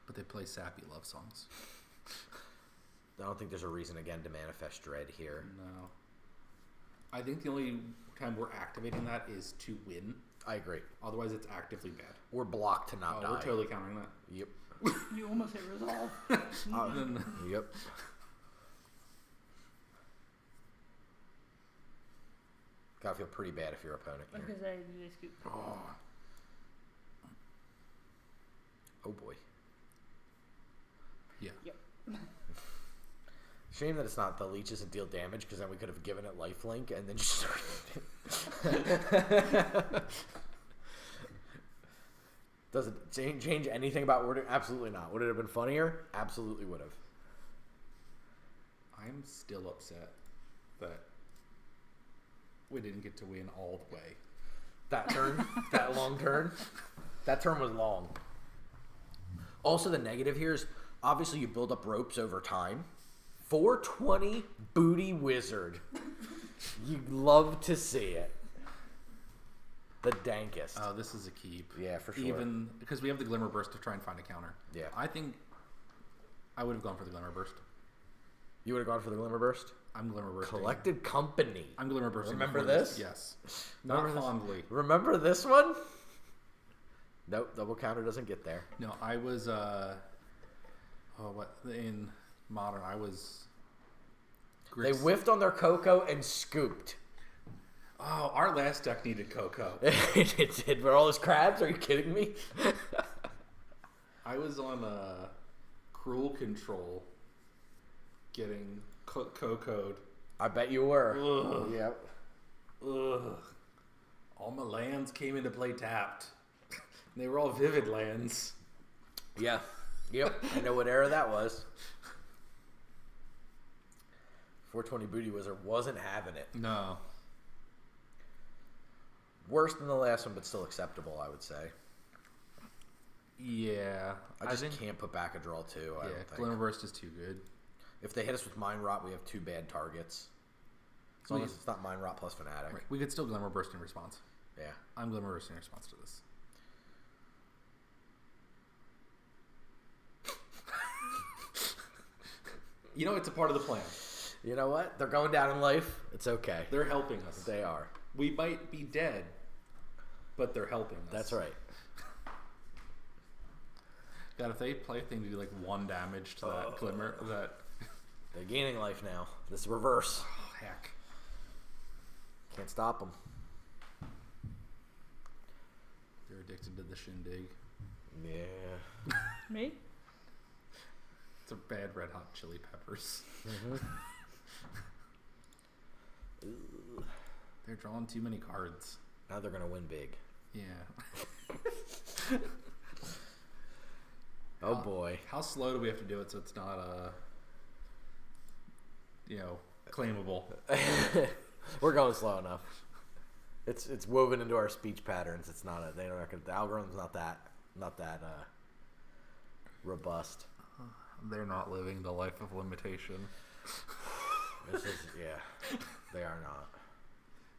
But they play sappy love songs. I don't think there's a reason again to Manifest Dread here. No. I think the only time we're activating that is to win. I agree. Otherwise, it's actively bad. We're blocked to not die. We're totally countering that. Yep. You almost hit resolve. Yep. Gotta feel pretty bad if you're opponent here. Because they scoop. Oh boy. Yeah. Yep. Shame that it's not the leech doesn't deal damage, because then we could have given it lifelink and then just Does it change anything about wording? Absolutely not. Would it have been funnier? Absolutely would have. I'm still upset that we didn't get to win all the way. That turn? That long turn? That turn was long. Also, the negative here is obviously you build up ropes over time. 420 Booty Wizard. You love to see it. The dankest. Oh, this is a keep. Yeah, for sure. Even because we have the Glimmer Burst to try and find a counter. Yeah. I think I would have gone for the Glimmer Burst. You would have gone for the Glimmer Burst? I'm Glimmer Bursting. Collected Company. I'm Glimmer Bursting. Remember this? Yes. Not fondly. Remember this one? Nope, double counter doesn't get there. No, I was in Modern I was They whiffed on their cocoa and scooped. Oh, our last deck needed cocoa. It did. Were all those crabs? Are you kidding me? I was on Cruel Control getting cocoed. I bet you were. Ugh. Yep. Ugh. All my lands came into play tapped. They were all vivid lands. Yeah. Yep. I know what era that was. 420 Booty Wizard wasn't having it. No. Worse than the last one, but still acceptable, I would say. Yeah. I just can't put back a draw two. I don't think. Glimmerburst is too good. If they hit us with Mind Rot, we have two bad targets. As long as it's not Mind Rot plus Fanatic. Right. We could still Glimmerburst in response. Yeah. I'm Glimmerburst in response to this. You know, it's a part of the plan. You know what? They're going down in life. It's okay. They're helping us. They are. We might be dead, but they're helping us. That's right. God, if they play a thing to do like 1 damage to that Glimmer, that... They're gaining life now. This is reverse. Oh, heck. Can't stop them. They're addicted to the shindig. Yeah. Me? It's a bad Red Hot Chili Peppers. Mm-hmm. They're drawing too many cards. Now they're going to win big. Yeah. Oh, boy. How slow do we have to do it so it's not, claimable? We're going slow enough. It's woven into our speech patterns. It's not the algorithm's not that robust. They're not living the life of limitation. They are not.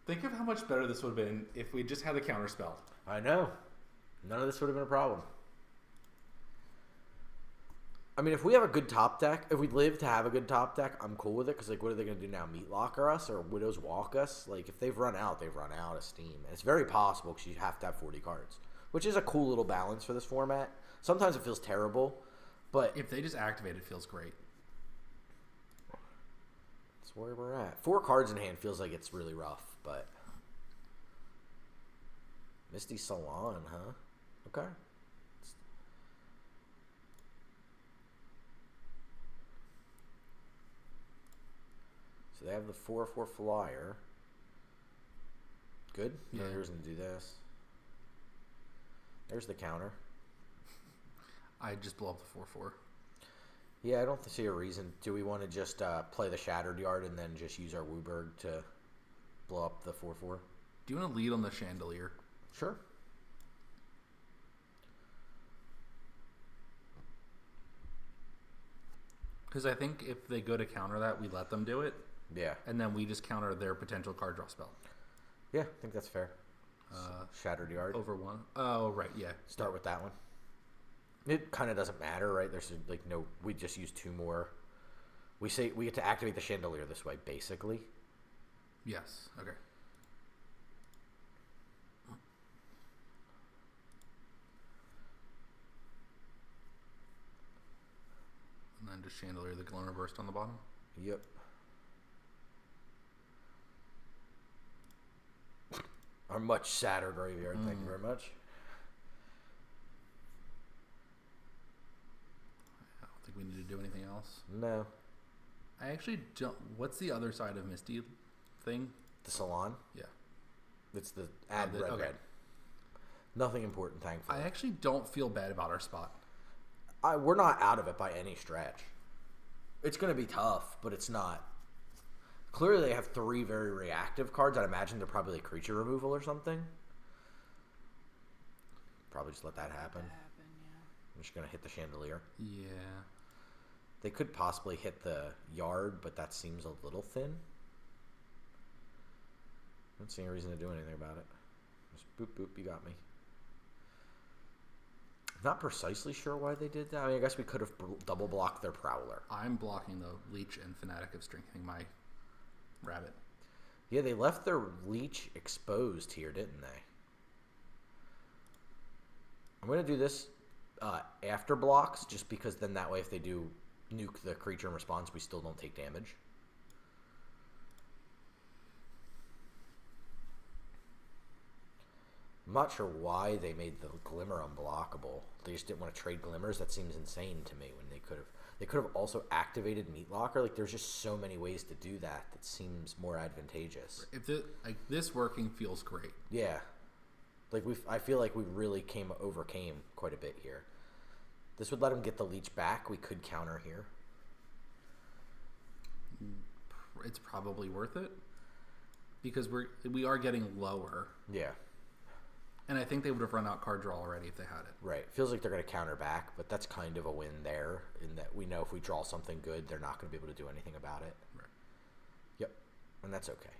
Think of how much better this would have been if we just had the counterspell. I know. None of this would have been a problem. I mean, if we have a good top deck, if we live to have a good top deck, I'm cool with it. Because, what are they going to do now? Meat locker us or Widow's Walk us? If they've run out, they've run out of steam. And it's very possible because you have to have 40 cards, which is a cool little balance for this format. Sometimes it feels terrible, but... If they just activate it, feels great. That's where we're at. 4 cards in hand feels like it's really rough, but... Misty Salon, huh? Okay. So they have the 4/4 flyer. Good. No reason to do this. There's the counter. I just blow up the 4/4. Yeah, I don't see a reason. Do we want to just play the Shattered Yard and then just use our Wooburg to blow up the 4/4? Do you want to lead on the Chandelier? Sure. Because I think if they go to counter that, we let them do it. Yeah. And then we just counter their potential card draw spell. Yeah, I think that's fair. Shattered Yard. Over 1. Oh, right, yeah. Start with that one. It kind of doesn't matter, right? There's no. We just use 2 more. We say we get to activate the Chandelier this way, basically. Yes. Okay. And then just Chandelier the Glimmerburst on the bottom. Yep. Our much sadder graveyard. Thank you very much. I don't think we need to do anything else. No. I actually don't. What's the other side of Misty thing? The Salon. Yeah. It's the add red okay. red. Nothing important, thankfully. I actually don't feel bad about our spot. We're not out of it by any stretch. It's going to be tough, but it's not. Clearly, they have 3 very reactive cards. I'd imagine they're probably like creature removal or something. Probably just let that happen. I'm just going to hit the Chandelier. Yeah. They could possibly hit the Yard, but that seems a little thin. I don't see any reason to do anything about it. Just boop, boop, you got me. Not precisely sure why they did that. I mean, I guess we could have double blocked their Prowler. I'm blocking the Leech and Fanatic of Strengthening my Rabbit. Yeah, they left their Leech exposed here, didn't they? I'm going to do this after blocks, just because then that way if they do nuke the creature in response, we still don't take damage. I'm not sure why they made the Glimmer unblockable. They just didn't want to trade Glimmers. That seems insane to me when they could have. They could have also activated Meat Locker. Like, there's just so many ways to do that seems more advantageous. If this working feels great. Yeah. Like, I feel like we really overcame quite a bit here. This would let him get the leech back. We could counter here. It's probably worth it because we are getting lower. Yeah. And I think they would have run out card draw already if they had it. Right. Feels like they're going to counter back, but that's kind of a win there in that we know if we draw something good, they're not going to be able to do anything about it. Right. Yep. And that's okay.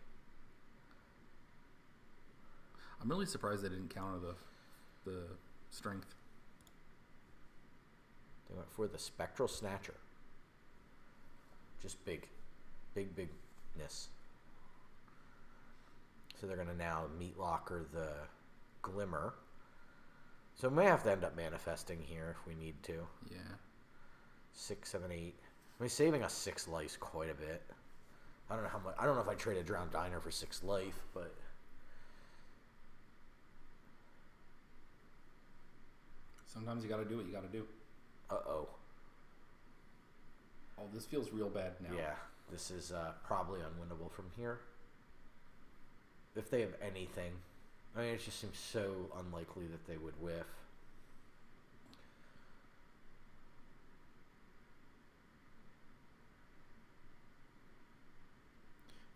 I'm really surprised they didn't counter the strength. They went for the Spectral Snatcher. Just bigness. So they're going to now Meat Locker the Glimmer. So we may have to end up manifesting here if we need to. Yeah. 6, 7, 8. I mean, saving us 6 life quite a bit. I don't know how much. I don't know if I traded Drowned Diner for 6 life, but Sometimes you got to do what you got to do. uh-oh. Oh, this feels real bad now. Yeah, this is probably unwinnable from here. If they have anything. I mean, it just seems so unlikely that they would whiff.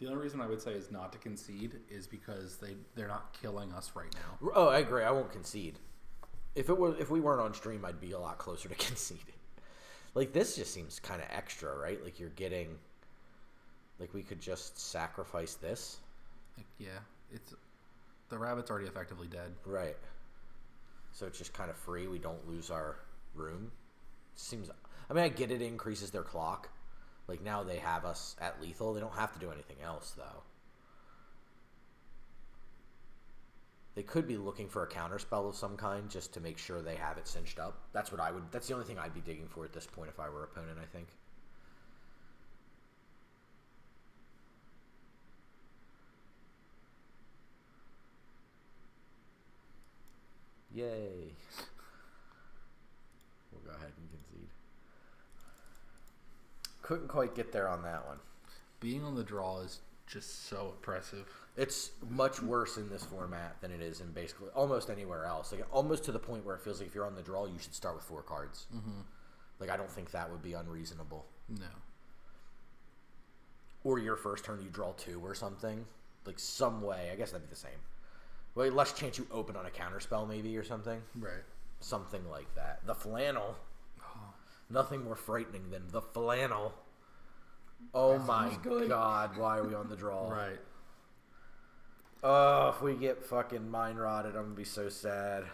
The only reason I would say is not to concede is because they're not killing us right now. Oh, I agree. I won't concede. If we weren't on stream, I'd be a lot closer to conceding. Like, this just seems kind of extra, right? Like, you're getting... Like, we could just sacrifice this. Yeah, the rabbit's already effectively dead. Right. So it's just kind of free. We don't lose our room. Seems... I mean, I get it increases their clock. Like, now they have us at lethal. They don't have to do anything else, though. They could be looking for a counterspell of some kind just to make sure they have it cinched up. That's the only thing I'd be digging for at this point if I were opponent, I think. Yay. We'll go ahead and concede. Couldn't quite get there on that one. Being on the draw is just so oppressive. It's much worse in this format than it is in basically almost anywhere else. Like, almost to the point where it feels like if you're on the draw, you should start with 4 cards. Mm-hmm. Like, I don't think that would be unreasonable. No. Or your first turn you draw 2 or something. Like, some way. I guess that'd be the same. Well, less chance you open on a counterspell maybe or something. Right. Something like that. The flannel. Oh. Nothing more frightening than the flannel. Oh my god, why are we on the draw? Right. Oh, if we get fucking mind rotted, I'm gonna be so sad.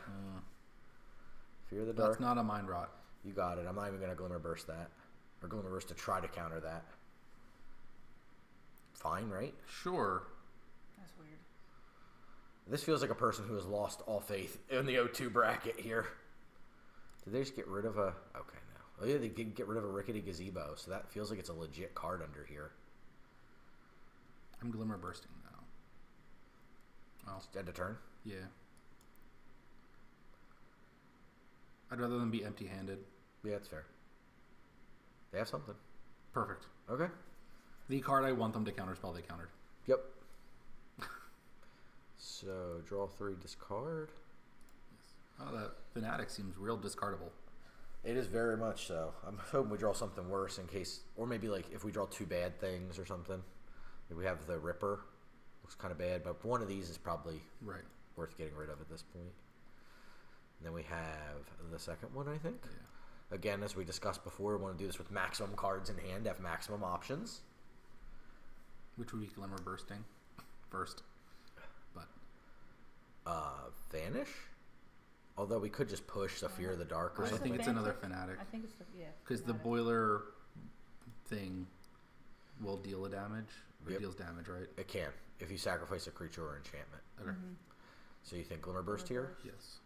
Fear the dark. That's not a mind rot. You got it. I'm not even gonna Glimmer Burst that. Or Glimmer Burst to try to counter that. Fine, right? Sure. That's weird. This feels like a person who has lost all faith in the O2 bracket here. Did they just get rid of a... Okay, no. Oh yeah, they did get rid of a Rickety Gazebo, so that feels like it's a legit card under here. I'm Glimmer Bursting now. Oh. End of turn? Yeah. I'd rather than be empty-handed. Yeah, that's fair. They have something. Perfect. Okay. The card I want them to counterspell, they countered. Yep. So, draw 3, discard. Yes. Oh, that Fanatic seems real discardable. It is very much so. I'm hoping we draw something worse in case... Or maybe, like, if we draw 2 bad things or something. Maybe we have the Ripper. Looks kind of bad, but one of these is probably right. worth getting rid of at this point. And then we have the second one, I think. Yeah. Again, as we discussed before, we want to do this with maximum cards in hand, have maximum options. Which would be Glimmer Bursting first. But Vanish? Although we could just push the Fear of the Dark or I something. think it's another Fanatic. I think it's because the boiler thing will deal a damage. It Yep. deals damage, right? It can, if you sacrifice a creature or enchantment. Okay. Mm-hmm. So you think Glimmer Burst here? Yes.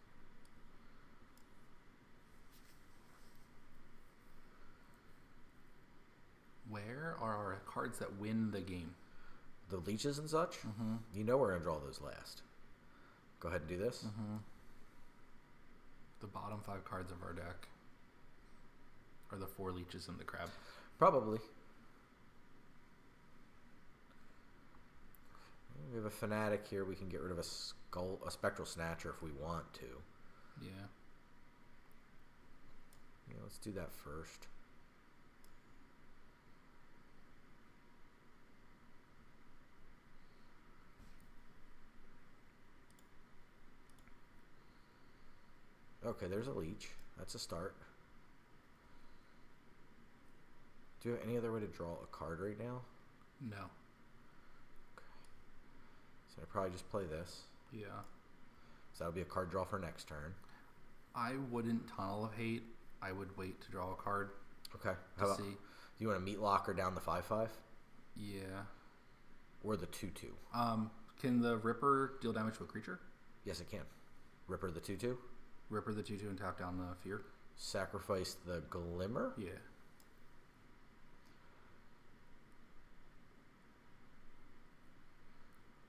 Where are our cards that win the game? The leeches and such? Mm-hmm. You know we're going to draw those last. Go ahead and do this. Mm-hmm. The bottom 5 cards of our deck. Or the 4 leeches and the crab. Probably. We have a fanatic here. We can get rid of a spectral snatcher if we want to. Yeah. Yeah, let's do that first. Okay, there's a leech. That's a start. Do you have any other way to draw a card right now? No. Okay. So I probably just play this. Yeah. So that'll be a card draw for next turn. I wouldn't Tunnel of Hate. I would wait to draw a card. Okay. To Do see. you want to meat locker down the 5/5? Yeah. Or the 2/2? Can the Ripper deal damage to a creature? Yes, it can. Ripper the 2/2? Ripper the 2/2 and tap down the Fear? Sacrifice the Glimmer? Yeah.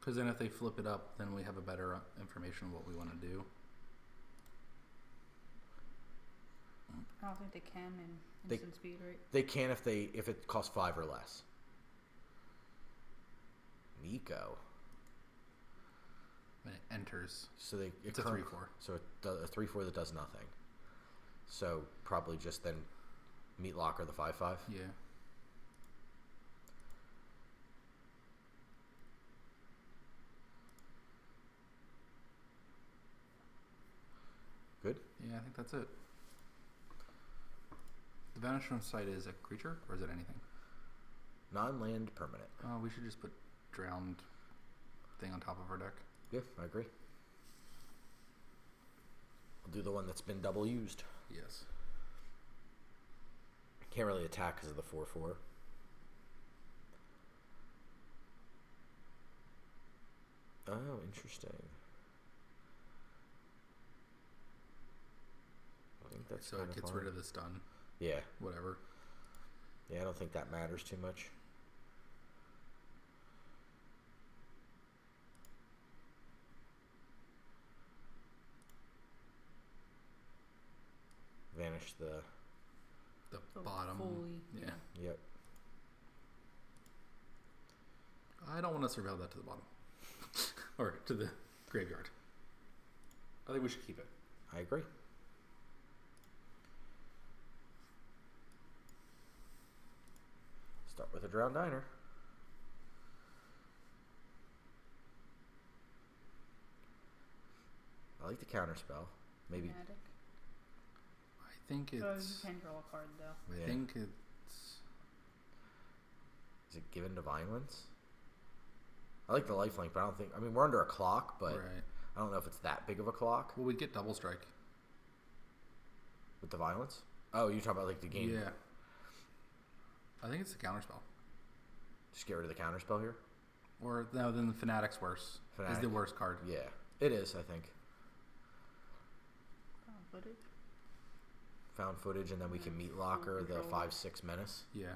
Because then if they flip it up, then we have a better information of what we want to do. I don't think they can in instant speed, right? They can if it costs 5 or less. Nico. When it enters. So It's a 3/4. So it does a 3/4 that does nothing. So probably just then meat locker the 5/5. Yeah. Good. Yeah, I think that's it. The Vanish from Sight is a creature, or is it anything? Non-land permanent. Oh, we should just put drowned thing on top of our deck. Yeah, I agree. I'll do the one that's been double used. Yes. Can't really attack because of the 4/4. Oh, interesting. I think that's So it gets rid of the stun. Yeah. Whatever. Yeah, I don't think that matters too much. Vanish the... The So bottom. fully, Yeah. Yep. I don't want to surveil that to the bottom. Or to the graveyard. I think we should keep it. I agree. Start with a Drowned Diner. I like the counterspell. Maybe. Fanatic. I think So you it's... can draw a card though. Yeah. I think it's... Is it given to violence? I like the lifelink, but I don't think. I mean, we're under a clock, but Right. I don't know if it's that big of a clock Well, we'd get double strike. with the violence. Oh, you're talking about like the game. Yeah. I think it's the counterspell. Just get rid of the counterspell here. Or, no, then the Fanatic's worse. Is Fanatic. the worst card. Yeah, it is. I think Footage. found footage, and then we can meat locker the Control. 5/6 menace. Yeah.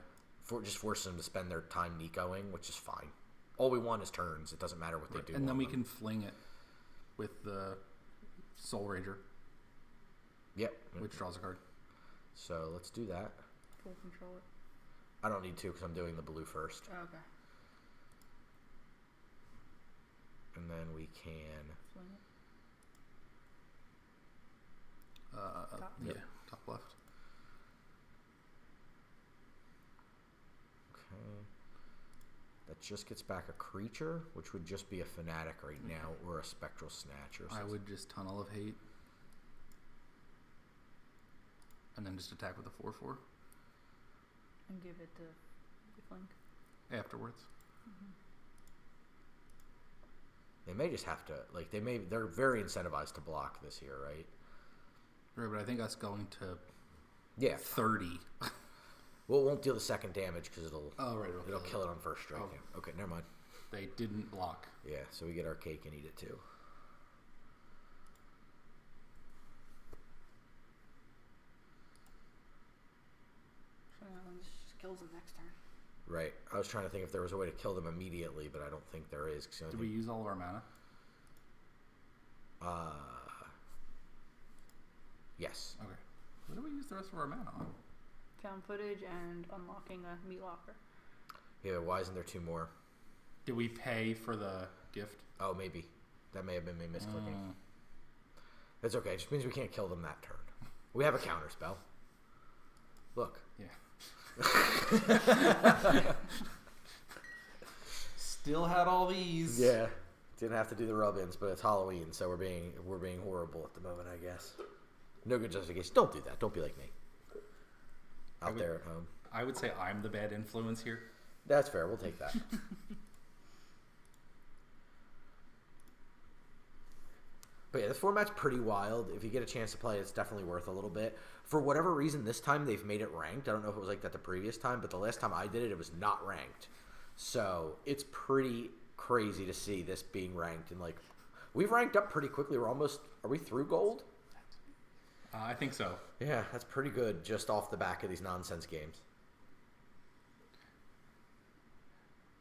Just force them to spend their time Nicoing, which is fine. All we want is turns. It doesn't matter what they do. And then on we them. can fling it with the Soul Ranger, Yep. which draws a card. So let's do that. Full control it. I don't need to because I'm doing the blue first, Oh, okay. and then we can. Swing it. Top. Yeah, Yep. top left. Okay. That just gets back a creature, which would just be a fanatic right now, or a spectral snatcher. I would just Tunnel of Hate. And then just attack with a 4/4 And give it to Flank. afterwards. They may just have to like they're very incentivized to block this here, right? Right, but I think us going to Yeah. 30. Well, it won't deal the second damage because it'll Right. it'll kill it on first strike. Oh. Yeah. Okay, never mind. They didn't block. Yeah, so we get our cake and eat it too. So that one just kills them next turn. Right. I was trying to think if there was a way to kill them immediately, but I don't think there is. 'Cause the only Did we thing- use all of our mana? Yes. Okay. What do we use the rest of our mana on? found footage and unlocking a meat locker. Yeah, why isn't there 2 more? Did we pay for the gift? Oh, maybe. That may have been me misclicking. That's okay. It just means we can't kill them that turn. We have a counter spell. Look. Yeah. Still had all these. Yeah. Didn't have to do the rub-ins, but it's Halloween, so we're being horrible at the moment, I guess. No good justification. Don't do that. Don't be like me. Out there at home. I would say I'm the bad influence here. That's fair. We'll take that. But yeah, this format's pretty wild. If you get a chance to play it, it's definitely worth a little bit. For whatever reason, this time they've made it ranked. I don't know if it was like that the previous time, but the last time I did it, it was not ranked. So it's pretty crazy to see this being ranked. And like, we've ranked up pretty quickly. Are we through gold? I think so. Yeah, that's pretty good just off the back of these nonsense games.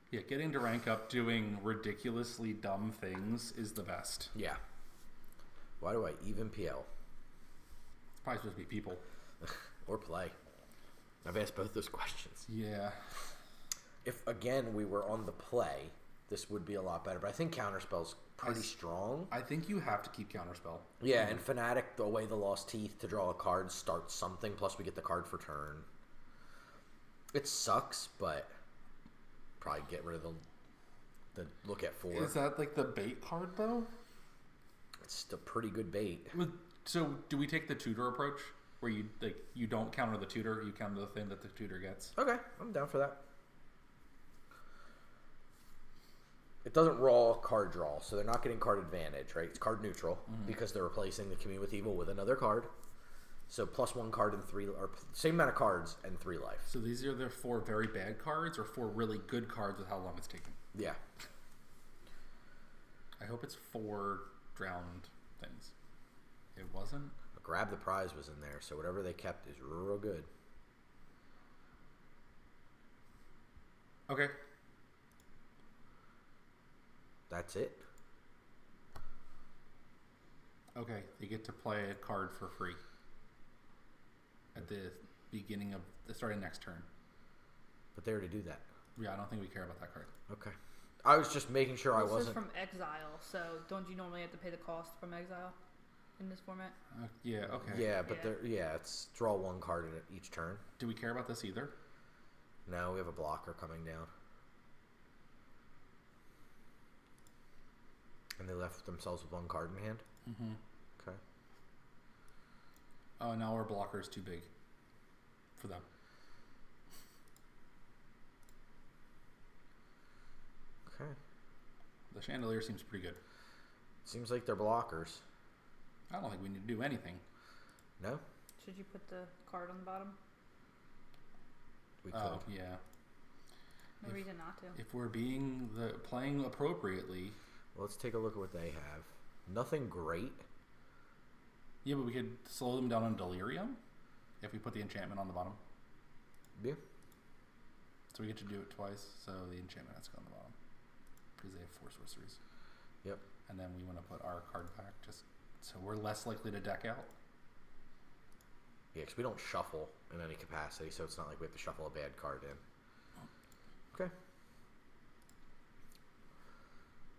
Yeah, getting to rank up doing ridiculously dumb things is the best. Yeah. Why do I even PL? It's probably supposed to be people. Or play. I've asked both those questions. Yeah. If, again, we were on the play, this would be a lot better. But I think Counterspell's pretty strong. I think you have to keep Counterspell. Yeah, and Fnatic, the way the Lost Teeth to draw a card starts something, plus we get the card for turn. It sucks, but probably get rid of the look at 4. Is that like the bait card, though? It's still pretty good bait. So do we take the tutor approach, where you don't counter the tutor, you counter the thing that the tutor gets? Okay, I'm down for that. It doesn't raw card draw, so they're not getting card advantage, right? It's card neutral because they're replacing the Commune with Evil with another card. So +1 card and 3, or same amount of cards and 3 life. So these are the 4 very bad cards, or 4 really good cards with how long it's taken? Yeah. I hope it's 4 drowned things. It wasn't? Grab the Prize was in there, so whatever they kept is real good. Okay. That's it. Okay, they get to play a card for free at the beginning of the starting next turn. But they already do that. Yeah, I don't think we care about that card. Okay. I was just making sure I This is wasn't... from Exile, so don't you normally have to pay the cost from Exile in this format? Yeah, okay. Yeah, but Yeah. it's draw 1 card in each turn. Do we care about this either? No, we have a blocker coming down. And they left themselves with 1 card in hand? Mm-hmm. Okay. Oh, now our blocker is too big for them. Okay. The Chandelier seems pretty good. Seems like they're blockers. I don't think we need to do anything. No? Should you put the card on the bottom? We could. Oh, yeah. No reason not to. If we're playing appropriately... Well, let's take a look at what they have. Nothing great. Yeah, but we could slow them down on Delirium if we put the enchantment on the bottom. Yeah. So we get to do it twice, so the enchantment has to go on the bottom. Because they have 4 sorceries. Yep. And then we want to put our card back just so we're less likely to deck out. Yeah, because we don't shuffle in any capacity, so it's not like we have to shuffle a bad card in. Okay.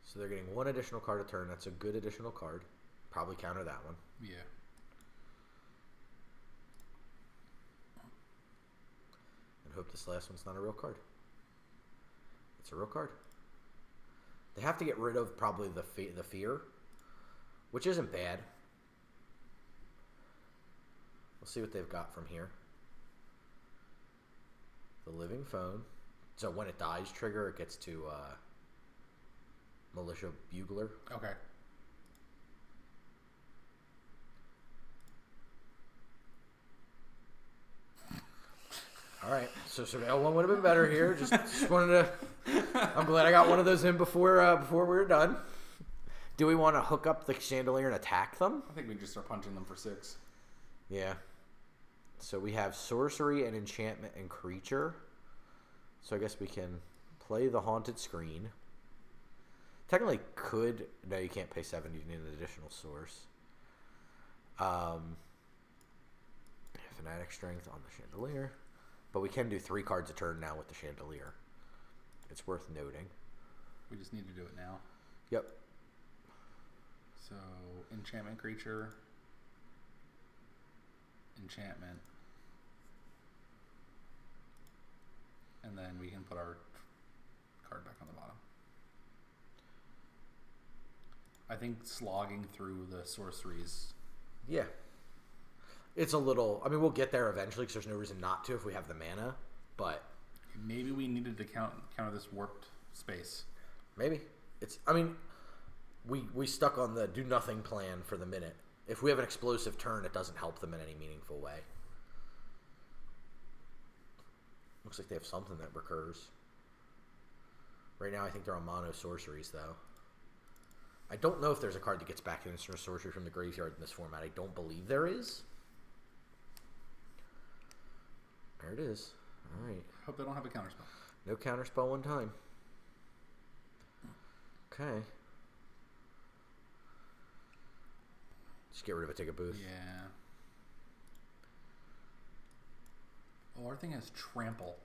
So they're getting 1 additional card a turn. That's a good additional card. Probably counter that one. Yeah. And hope this last one's not a real card. It's a real card. They have to get rid of probably the fear, which isn't bad. We'll see what they've got from here. The Living Phone. So when it dies trigger, it gets to Militia Bugler. Okay. All right, so Surveil 1 would have been better here. Just wanted to... I'm glad I got one of those in before we were done. Do we want to hook up the Chandelier and attack them? I think we just start punching them for 6. Yeah. So we have Sorcery and Enchantment and Creature. So I guess we can play the Haunted Screen. Technically could... No, you can't pay 7. You need an additional source. Fanatic Strength on the Chandelier. But we can do 3 cards a turn now with the Chandelier. It's worth noting. We just need to do it now. Yep. So, enchantment creature, enchantment, and then we can put our card back on the bottom. I think slogging through the sorceries. Yeah. It's a little... I mean, we'll get there eventually because there's no reason not to if we have the mana, but... Maybe we needed to counter this warped space. Maybe. It's... I mean, we stuck on the do-nothing plan for the minute. If we have an explosive turn, it doesn't help them in any meaningful way. Looks like they have something that recurs. Right now, I think they're on mono sorceries, though. I don't know if there's a card that gets back in sorcery from the graveyard in this format. I don't believe there is. There it is. All right. Hope they don't have a counterspell. No counterspell one time. Okay. Just get rid of a ticket booth. Yeah. Oh, our thing has trample.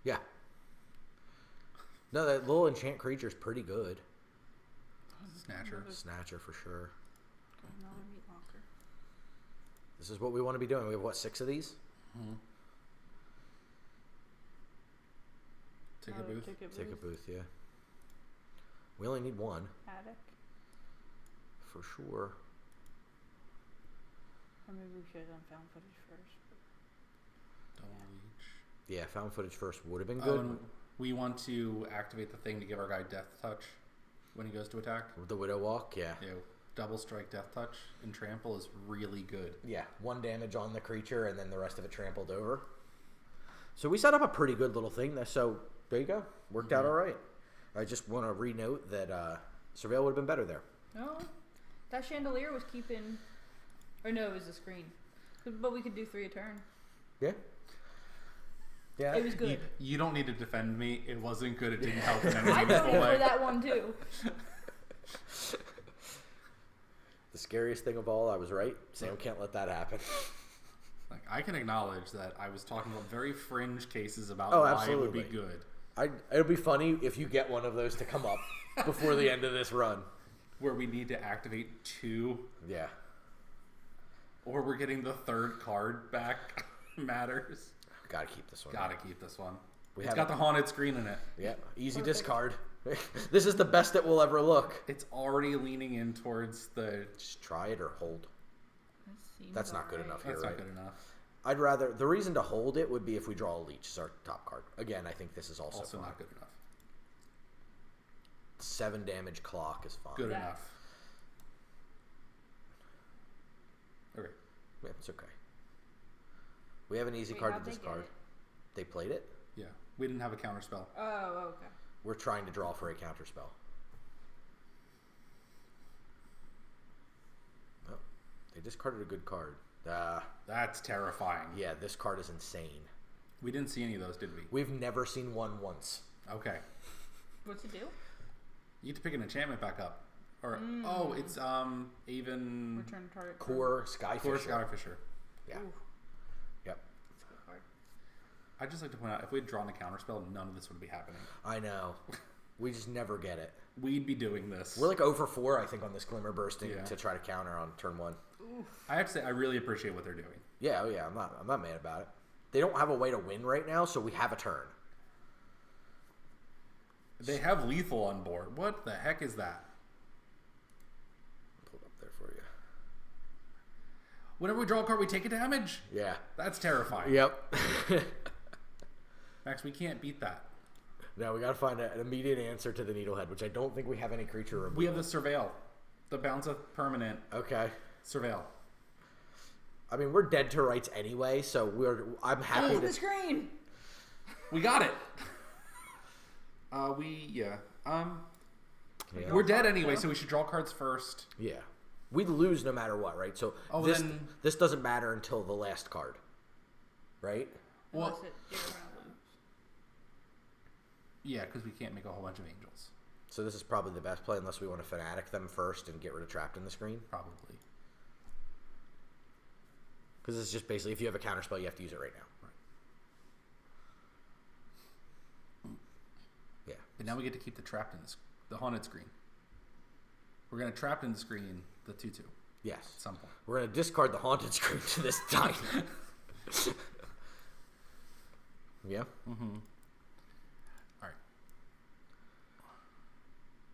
Yeah. No, that little enchant creature is pretty good. Snatcher. Snatcher for sure. Another meat locker. This is what we want to be doing. We have, what, 6 of these? Mm-hmm. Ticket booth. Ticket booth, yeah. We only need 1. Attic. For sure. Or maybe we should have done found footage first. Double leech. Yeah, found footage first would have been good. We want to activate the thing to give our guy Death Touch when he goes to attack. The Widow Walk, yeah. Yeah, double strike Death Touch and trample is really good. Yeah, 1 damage on the creature and then the rest of it trampled over. So we set up a pretty good little thing. So there you go. Worked out all right. I just want to re-note that Surveil would have been better there. No, that Chandelier was keeping... Or no, it was the screen. But we could do 3 a turn. Yeah. Yeah. It was good. You don't need to defend me. It wasn't good. It didn't help in any I meaningful voted way. for that one too. The scariest thing of all, I was right. Sam can't let that happen. Like, I can acknowledge that I was talking about very fringe cases about Oh, why absolutely. it would be good. It'll be funny if you get one of those to come up before the end of this run. Where we need to activate 2, Yeah. or we're getting the 3rd card back matters. Gotta keep this one. Gotta keep this one. It's have got it. the haunted screen in it. Yeah. Easy Perfect. discard. This is the best it will ever look. It's already leaning in towards the... Just try it or hold. That's not good enough here, That's right? not good enough. I'd rather... The reason to hold it would be if we draw a leech as our top card. Again, I think this is also fine. Not good enough. 7 damage clock is fine. Good Yeah. enough. Okay. Yeah, it's okay. We have an easy Wait, card how'd to they get discard. it? They played it. Yeah. We didn't have a counter spell. Oh, okay. We're trying to draw for a counterspell. Oh, they discarded a good card. That's terrifying. Yeah, this card is insane. We didn't see any of those, did we? We've never seen one once. Okay. What's it do? You get to pick an enchantment back up. Or oh, it's even Return target. Core Skyfisher. Core Skyfisher. Yeah. Ooh, Yep. that's a good card. I'd just like to point out, if we had drawn a counterspell, none of this would be happening. I know. We just never get it. We'd be doing this. We're like 0 for 4, I think, on this Glimmer Bursting Yeah. to try to counter on turn 1. I have to say, I really appreciate what they're doing. Yeah, oh yeah, I'm not mad about it. They don't have a way to win right now, so we have a turn. They have lethal on board. What the heck is that? Pull it up there for you. Whenever we draw a card, we take a damage. Yeah. That's terrifying. Yep. Max, we can't beat that. Now we got to find an immediate answer to the Needlehead, which I don't think we have any creature removal. We have the Surveil. The bounce of permanent Okay. Surveil. I mean, we're dead to rights anyway, so I'm happy Oh, the to... screen! We got it. Yeah. We're dead anyway, so we should draw cards first. Yeah. We lose no matter what, right? So then- this doesn't matter until the last card, right? Well, Unless you're gonna lose. yeah, because we can't make a whole bunch of angels. So this is probably the best play unless we want to Fanatic them first and get rid of Trapped in the Screen. Probably. Because it's just basically, if you have a counterspell, you have to use it right now. Yeah. But now we get to keep the trapped in the haunted screen. We're gonna trap in the screen the 2/2. Yes. At some point. We're gonna discard the haunted screen to this time. Yeah. Mm-hmm. All right.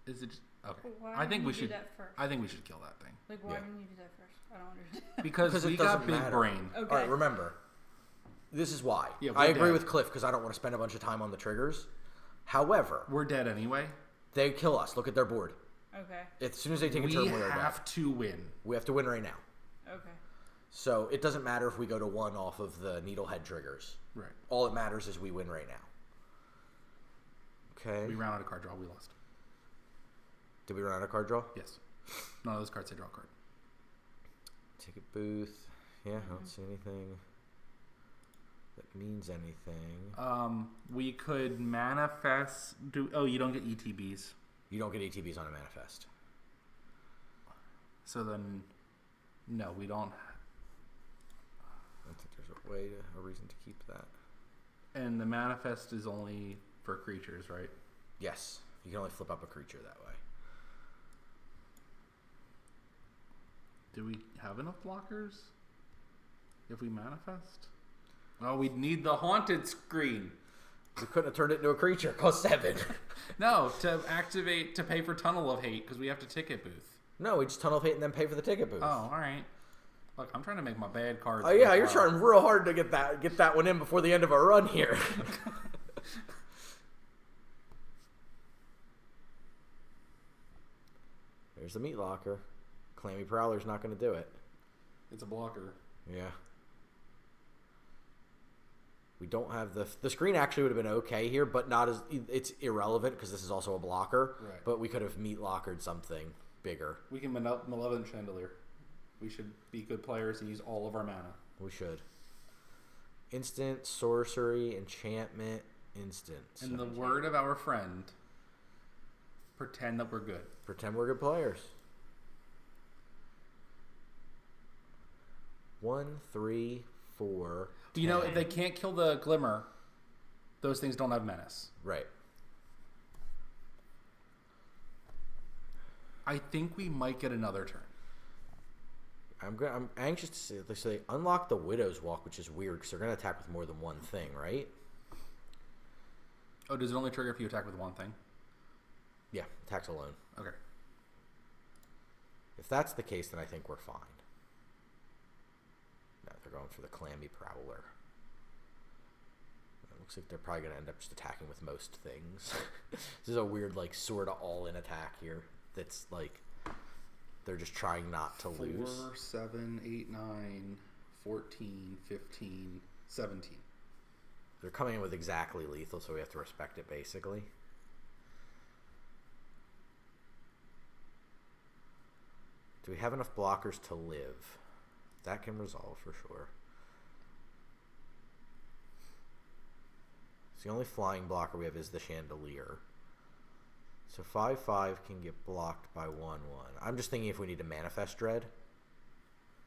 Is it? Okay. Why I think didn't we you do should. that first? I think we should kill that thing Like, why Yeah. didn't you do that first? I don't understand. because it we got doesn't big matter. brain. Okay. All right. Remember, this is why. Yeah, I we're agree dead. with Cliff because I don't want to spend a bunch of time on the triggers. However, We're dead anyway. they kill us. Look at their board. Okay. As soon as they take a We turn, we're dead. have to win. We have to win right now. Okay. So it doesn't matter if we go to 1 off of the needlehead triggers. Right. All that matters is we win right now. Okay. We ran out of card draw. We lost. Did we run out of card draw? Yes. None of those cards say draw a card. Ticket booth. Yeah, I don't see anything that means anything. We could manifest. Oh, you don't get ETBs. You don't get ATBs on a manifest. So then, no, we don't. I don't think there's a reason to keep that. And the manifest is only for creatures, right? Yes, you can only flip up a creature that way. Do we have enough blockers if we manifest? Well, we'd need the haunted screen. We couldn't have turned it into a creature. It cost 7. No, to pay for Tunnel of Hate because we have to ticket booth. No, we just tunnel of hate and then pay for the ticket booth. Oh, all right. Look, I'm trying to make my bad cards. Oh yeah, you're worthwhile. trying real hard to get that one in before the end of our run here. There's the meat locker. Clammy Prowler's not going to do it. It's a blocker. Yeah. We don't have the screen actually would have been okay here, but not as it's irrelevant because this is also a blocker. Right. But we could have meat lockered something bigger. We can Malevolent Chandelier. We should be good players and use all of our mana. We should. Instant, sorcery, enchantment, instant. In the word of our friend, pretend that we're good. Pretend we're good players. 1, 3, 4. You know, if they can't kill the Glimmer, those things don't have menace. Right. I think we might get another turn. I'm anxious to see. They say unlock the Widow's Walk, which is weird because they're going to attack with more than one thing, right? Oh, does it only trigger if you attack with one thing? Yeah, attacks alone. Okay. If that's the case, then I think we're fine. No, they're going for the Clammy Prowler. It looks like they're probably going to end up just attacking with most things. This is a weird, like, sort of all-in attack here. That's like they're just trying not to lose. 4, 7, 8, 9, 14, 15, 17. They're coming in with exactly lethal, so we have to respect it, basically. Do we have enough blockers to live? That can resolve for sure. So the only flying blocker we have is the Chandelier. So 5/5 can get blocked by 1/1. I'm just thinking if we need to manifest Dread.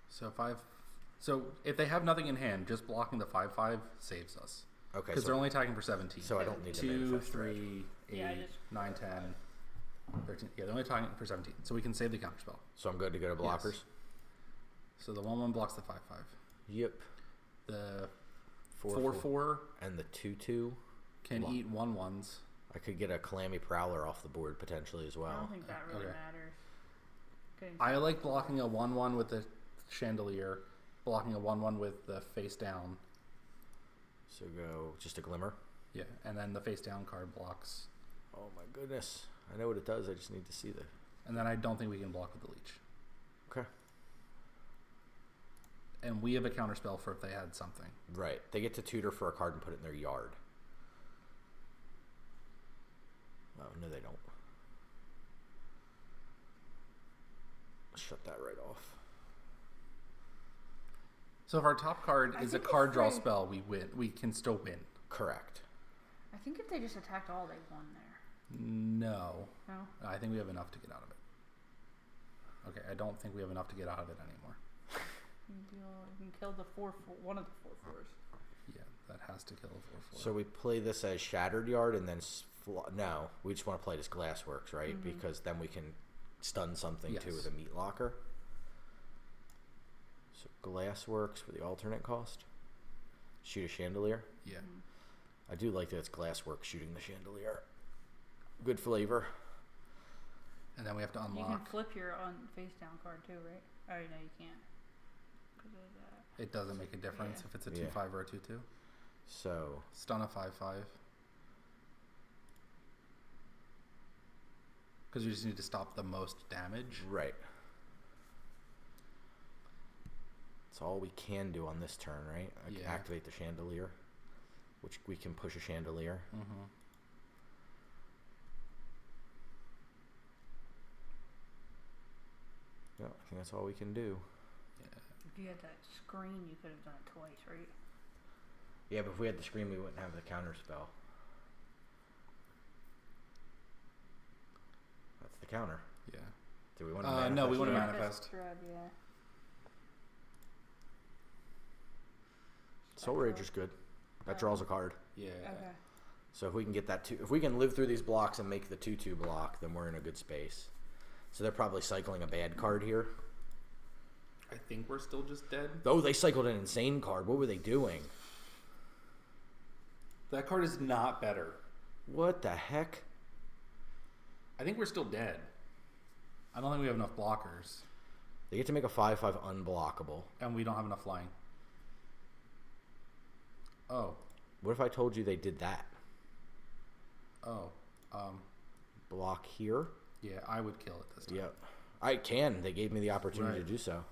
So if they have nothing in hand, just blocking the 5/5 saves us. Okay, Because so they're only attacking for 17. so I don't need to 2, manifest Dread. 3, 8, Yeah, I just- 9, 10, 13. Yeah, they're only attacking for 17. So we can save the counterspell. So I'm good to go to blockers. Yes. So the 1/1 blocks the 5/5. Yep. The 4/4 4/4 and the 2/2 can Block. eat 1/1s. I could get a Clammy Prowler off the board potentially as I well. don't think that really Okay. matters. Getting I like blocking a 1/1 with the Chandelier, blocking a 1/1 with the face down. So go just a Glimmer. Yeah, and then the face down card blocks. Oh my goodness. I know what it does. I just need to see the... And then I don't think we can block with the Leech. Okay. And we have a counterspell for if they had something. Right. They get to tutor for a card and put it in their yard. Oh, no they don't. Shut that right off. So if our top card I is a think card if draw they- spell, we win. We can still win. Correct. I think if they just attacked all, they won there. No. No? I think we have enough to get out of it. Okay, I don't think we have enough to get out of it anymore. You can kill the one of the 4/4s. Yeah, that has to kill a 4/4. So we play this as Shattered Yard and then... No, we just want to play it as Glassworks, right? Because then we can stun something too with a Meat Locker. So Glassworks for the alternate cost. Shoot a Chandelier. Yeah. I do like that it's Glassworks shooting the Chandelier. Good flavor. And then we have to unlock. You can flip your on face down card too, right? Oh no, you can't. 'Cause of that. It doesn't make a difference if it's a 2/5 or a 2/2. So Stun a 5/5. Because you just need to stop the most damage. right. That's all we can do on this turn, right? I can Yeah. activate the Chandelier, which we can push a Chandelier. Mm-hmm. Yeah, I think that's all we can do. Yeah. If you had that screen, you could have done it twice, right? Yeah, but if we had the screen, we wouldn't have the counter spell. That's the counter. Yeah. Do we want to No, we want to Yeah, manifest. Dread, yeah. Soul Rage is good. That draws a card. Yeah. Okay. So if we can get that if we can live through these blocks and make the 2/2 block, then we're in a good space. So they're probably cycling a bad card here. I think we're still just dead. Oh, they cycled an insane card. What were they doing? That card is not better. What the heck? I think we're still dead. I don't think we have enough blockers. They get to make a 5/5 unblockable. And we don't have enough flying. Oh. What if I told you they did that? Oh. Block here? Yeah, I would kill it this time. Yep. I can. They gave me the opportunity Right. to do so.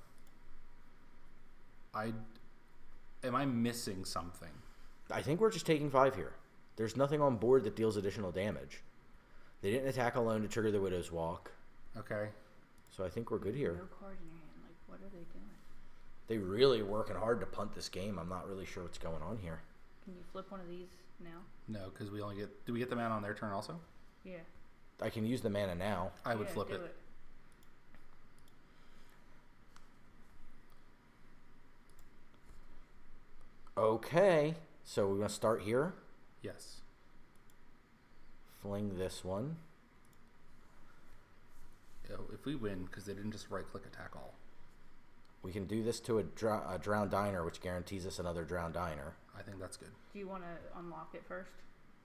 Am I missing something? I think we're just taking 5 here. There's nothing on board that deals additional damage. They didn't attack alone to trigger the Widow's Walk. Okay. So I think we're good here. No cards in your hand. Like, what are they doing? They really are working hard to punt this game. I'm not really sure what's going on here. Can you flip one of these now? No, because we only get... Do we get the mana on their turn also? Yeah. I can use the mana now. I would Yeah, flip do it. Okay. So we're going to start here. Yes. Fling this one. If we win, because they didn't just right-click attack all. We can do this to a Drowned Diner, which guarantees us another Drowned Diner. I think that's good. Do you want to unlock it first?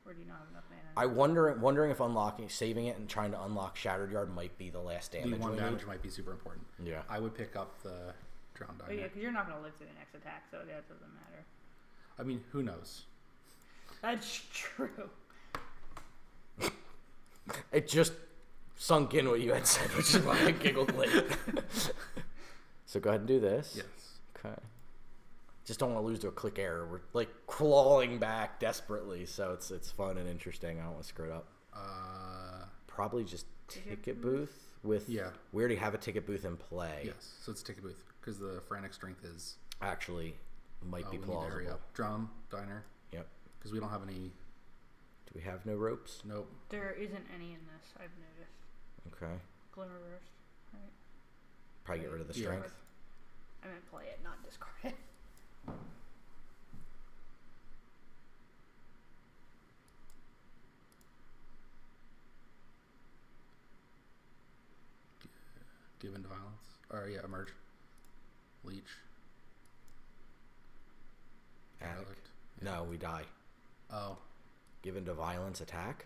Or do you not have enough mana? I wondering if saving it and trying to unlock Shattered Yard might be the last damage. The one we damage need. might be super important. Yeah. I would pick up the Drowned Oh, Diner. yeah, because you're not going to live through the next attack, so that doesn't matter. I mean, who knows? That's true. It just sunk in what you had said, which is why I giggled late. So go ahead and do this. Yes. Okay. Just don't want to lose to a click error. We're like clawing back desperately, so it's fun and interesting. I don't want to screw it up. Probably just ticket booth with. Yeah. We already have a ticket booth in play. Yes. So it's ticket booth because the frantic strength is Actually, might be we need to hurry plausible. up. Drown Diner Yep. because we don't have any. Do we have no ropes? Nope. There isn't any in this, I've noticed. Okay. Glimmer Burst, right? Probably get rid of the Yeah. strength. I meant play it, not discard it. Give into violence. Or yeah, emerge. Leech. Addict. Relict. No, we die. Oh. Given to violence attack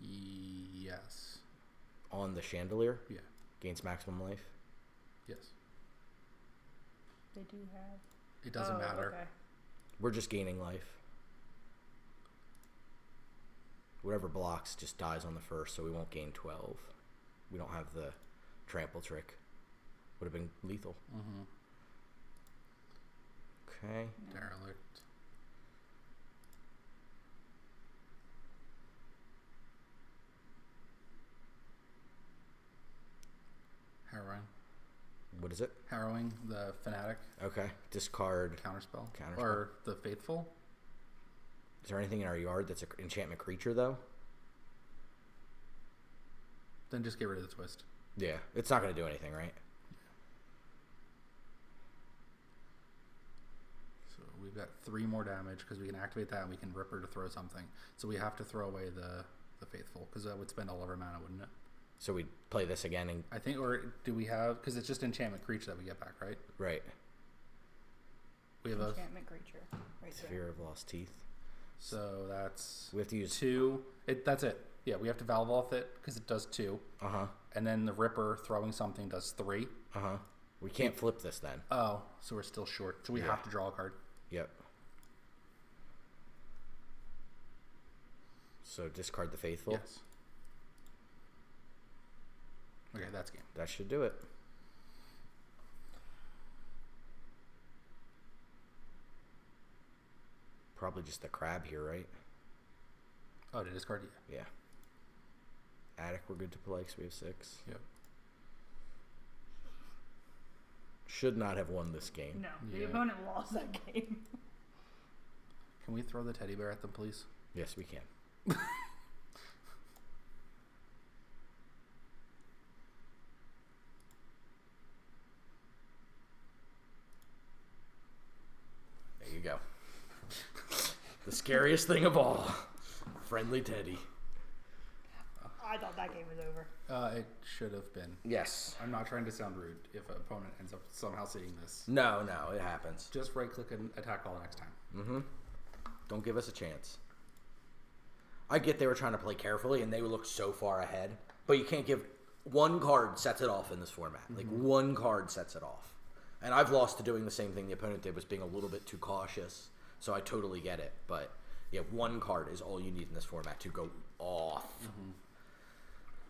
Yes. on the Chandelier. Yeah. Gains maximum life. Yes. They do have. It doesn't matter. Okay. We're just gaining life. Whatever blocks just dies on the first, so we won't gain 12. We don't have the trample trick. Would have been lethal. Mm-hmm. Okay. Derelict. Harrowing. What is it? Harrowing, the fanatic Okay. Discard. counterspell. Counterspell. Or the faithful. Is there anything in our yard that's an enchantment creature, though? Then just get rid of the twist. Yeah. It's not going to do anything, right? So we've we've got 3 more damage because we can activate that and we can Ripper to throw something. So we have to throw away the Faithful because that would spend all of our mana, wouldn't it? So we play this again and I think, or do we have? Because it's just enchantment creature that we get back, right? right. We have Enchantment creature. Right there. Sphere of Lost Teeth. So that's We have to use 2. That's it. Yeah, we have to Valve off it because it does 2. And then the Ripper throwing something does 3. We can't flip this then. Oh, so we're still short. So we have to draw a card. Yep. So discard the Faithful. Yes. Okay, that's game. That should do it. Probably just the crab here, right? Oh, to discard? Yeah. Attic, we're good to play because we have 6. Yep. Should not have won this game. No, the Yeah. opponent lost that game. Can we throw the teddy bear at them, please? Yes, we can. There you go. The scariest thing of all. Friendly Teddy. I thought that game was over. It should have been. Yes. I'm not trying to sound rude if an opponent ends up somehow seeing this. No, it happens. Just right click and attack all next time. Don't give us a chance. I get they were trying to play carefully and they would look so far ahead, but you can't give one card sets it off in this format. Like one card sets it off. And I've lost to doing the same thing the opponent did, was being a little bit too cautious. So I totally get it. But yeah, one card is all you need in this format to go off.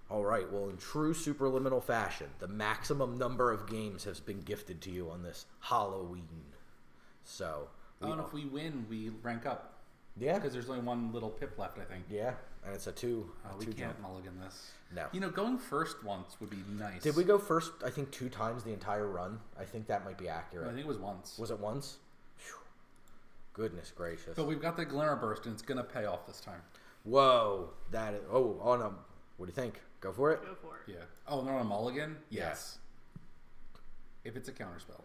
All right, well, in true superliminal fashion, the maximum number of games has been gifted to you on this Halloween. So, And if we win, we rank up. yeah, Because there's only one little pip left, I think. yeah, and it's a 2. We two can't jump. mulligan this. No. You know, going first once would be nice. Did we go first, I think, 2 times the entire run? I think that might be No, accurate. I think it was once. Was it once? Phew. Goodness gracious. But we've got the Glimmer Burst, and it's going to pay off this time. Whoa. That is... Oh, no. What do you think? Go for it? Go for it. Yeah. Oh, they're on a mulligan? Yes. If it's a counterspell.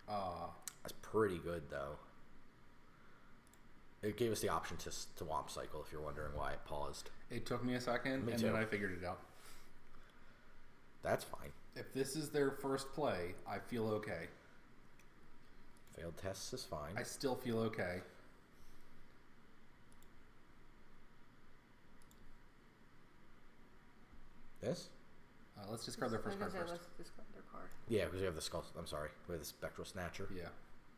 That's pretty good, though. It gave us the option to Womp Cycle, if you're wondering why it paused. It took me a second, Me and too. then I figured it out. That's fine. If this is their first play, I feel okay. Failed tests is fine. I still feel okay. This? Let's discard their first Like I card said, first. let's discard their card. Yeah, because we have the Skull... I'm sorry. We have the Spectral Snatcher. Yeah.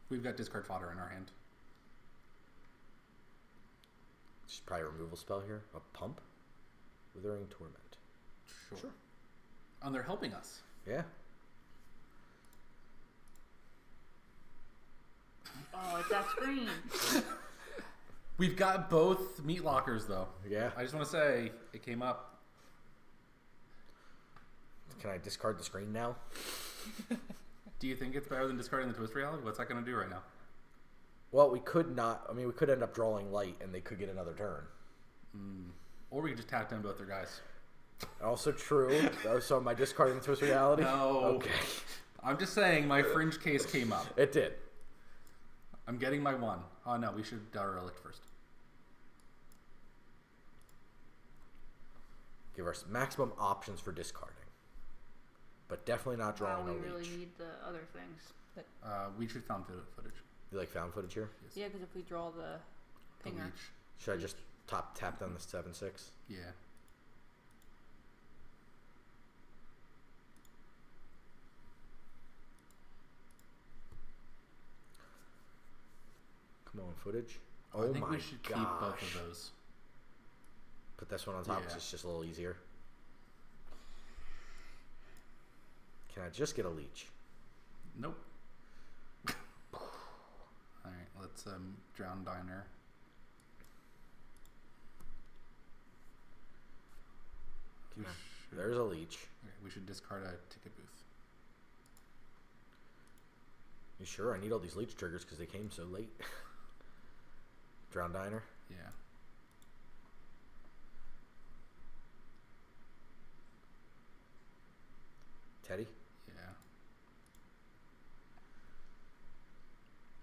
We've got discard fodder in our hand. Just probably a removal spell here. A Pump? Withering Torment. Sure. And they're helping us. Yeah. Oh, it's that screen. We've got both meat lockers, though. Yeah. I just want to say, it came up. Can I discard the screen now? Do you think it's better than discarding the Twist Reality? What's that going to do right now? Well, we could not... I mean, we could end up drawing light, and they could get another turn. Or we could just tap down both their guys. Also true. So am I discarding the Twist Reality? No. Okay. I'm just saying, my fringe case came up. It did. I'm getting my 1. Oh, no, we should Dire Relic first. Give us maximum options for discarding. But definitely not drawing Wow, a we really leech. need the other things. But We should found footage. You like found footage here? yeah, because if we draw the The pinger, leech. Should I just tap down the 7/6? Yeah. Come on, footage. I Oh think my we should gosh. keep both of those. Put this one on top because Yeah. it's just a little easier. Can I just get a leech? Nope. Alright, let's Drown Diner. We should, There's a leech. okay, we should discard a ticket booth. You sure? I need all these leech triggers because they came so late. Drown Diner. Yeah. Teddy. Yeah.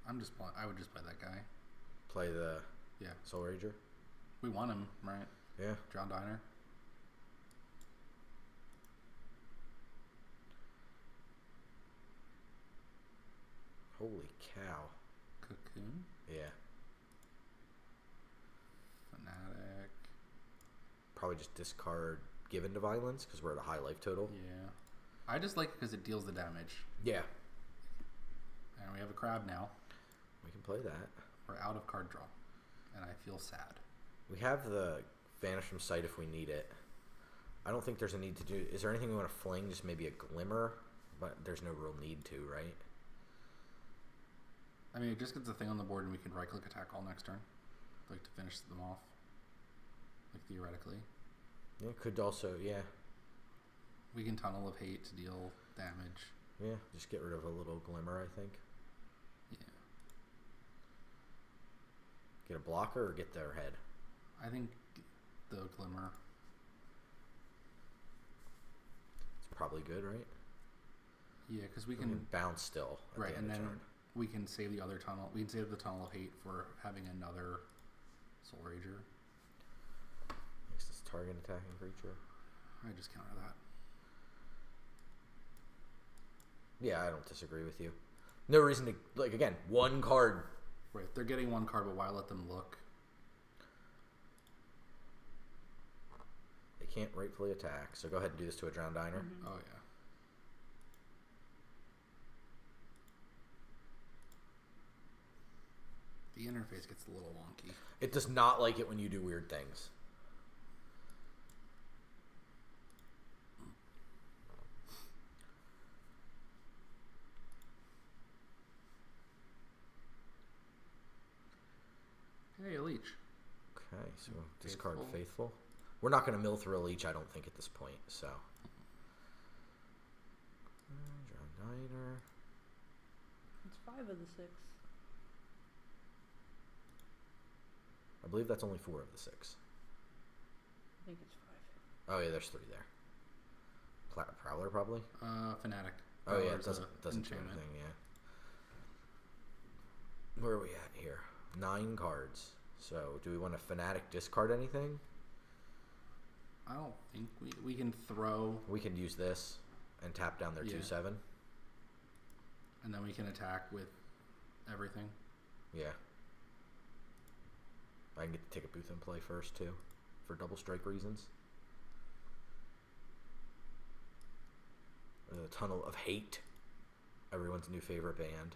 I would just play that guy. Play the Yeah. Soul Rager. We want him, right? Yeah. John Diner. Holy cow. Cocoon. Yeah. Fanatic. Probably just discard Given to Violence because we're at a high life total. Yeah. I just like it because it deals the damage. Yeah. And we have a crab now. We can play that. We're out of card draw. And I feel sad. We have the Vanish from Sight if we need it. I don't think there's a need to do... Is there anything we want to fling? Just maybe a Glimmer? But there's no real need to, right? I mean, it just gets a thing on the board and we can right-click attack all next turn. Like, to finish them off. Like, theoretically. Yeah, could also... Yeah. We can Tunnel of Hate to deal damage. Yeah, just get rid of a little Glimmer, I think. Yeah. Get a blocker or get their head? I think the Glimmer. It's probably good, right? Yeah, because we We can... can bounce still at Right, the end and of then turn. we can save the other tunnel. We can save the Tunnel of Hate for having another Soul Rager. Makes this target attacking creature. I just counter that. Yeah, I don't disagree with you. No reason to... Like, again, one card. Right, they're getting one card, but why let them look? They can't rightfully attack, so go ahead and do this to a Drowned Diner. Mm-hmm. Oh, yeah. The interface gets a little wonky. It does not like it when you do weird things. Hey, a leech. Okay, so discard Faithful. We're not going to mill through a leech, I don't think, at this point, so. Drowned Diner. It's 5 of the 6. I believe that's only 4 of the 6. I think it's 5. Oh, yeah, there's 3 there. Prowler, probably? Fanatic. Oh, yeah, it Prowler's doesn't do enchantment. anything, yeah. Where are we at here? 9 cards. So, do we want to Fanatic discard anything? I don't think we can throw, We can use this and tap down their Yeah. 2/7. and then we can attack with everything. Yeah. I can get to take a booth and play first, too, for double strike reasons. The Tunnel of Hate. Everyone's new favorite band.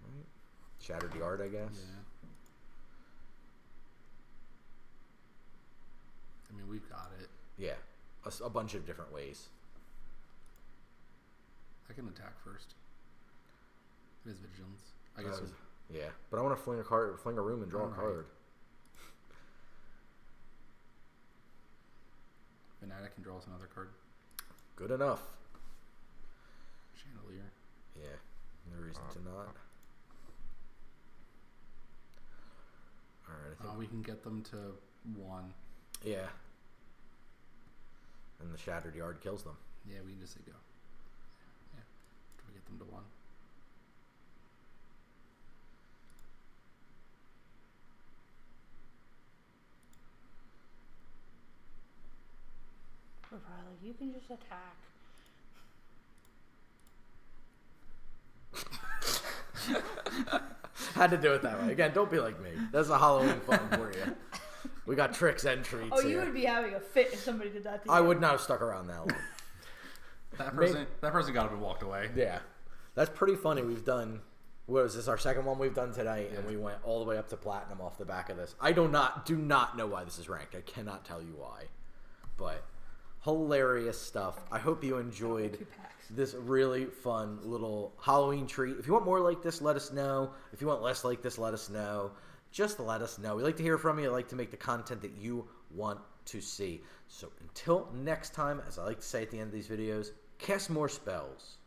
Right. Shattered Yard, I guess. Yeah. I mean, we've got it. Yeah. A bunch of different ways. I can attack first. It is Vigilance. I guess. Yeah, but I want to fling a room and draw a Alright. card. Fanatic can draw us another card. Good enough. Chandelier. Yeah, no reason to not. Alright, I think. We can get them to 1. Yeah. And the Shattered Yard kills them. Yeah, we can just say go. Yeah. Do we get them to 1? But Riley, you can just attack. Had to do it that way. Again, don't be like me. That's a Halloween fun for you. We got tricks and treats Oh, you here. would be having a fit if somebody did that to you. I would not have stuck around that long. That person got up and walked away. Yeah. That's pretty funny. We've done... What was this? Our second one we've done tonight, and Yeah. we went all the way up to Platinum off the back of this. I do not know why this is ranked. I cannot tell you why. But hilarious stuff. I hope you enjoyed 2 packs. this really fun little Halloween treat. If you want more like this, let us know. If you want less like this, let us know. Just let us know. We like to hear from you. I like to make the content that you want to see. So until next time, as I like to say at the end of these videos, cast more spells.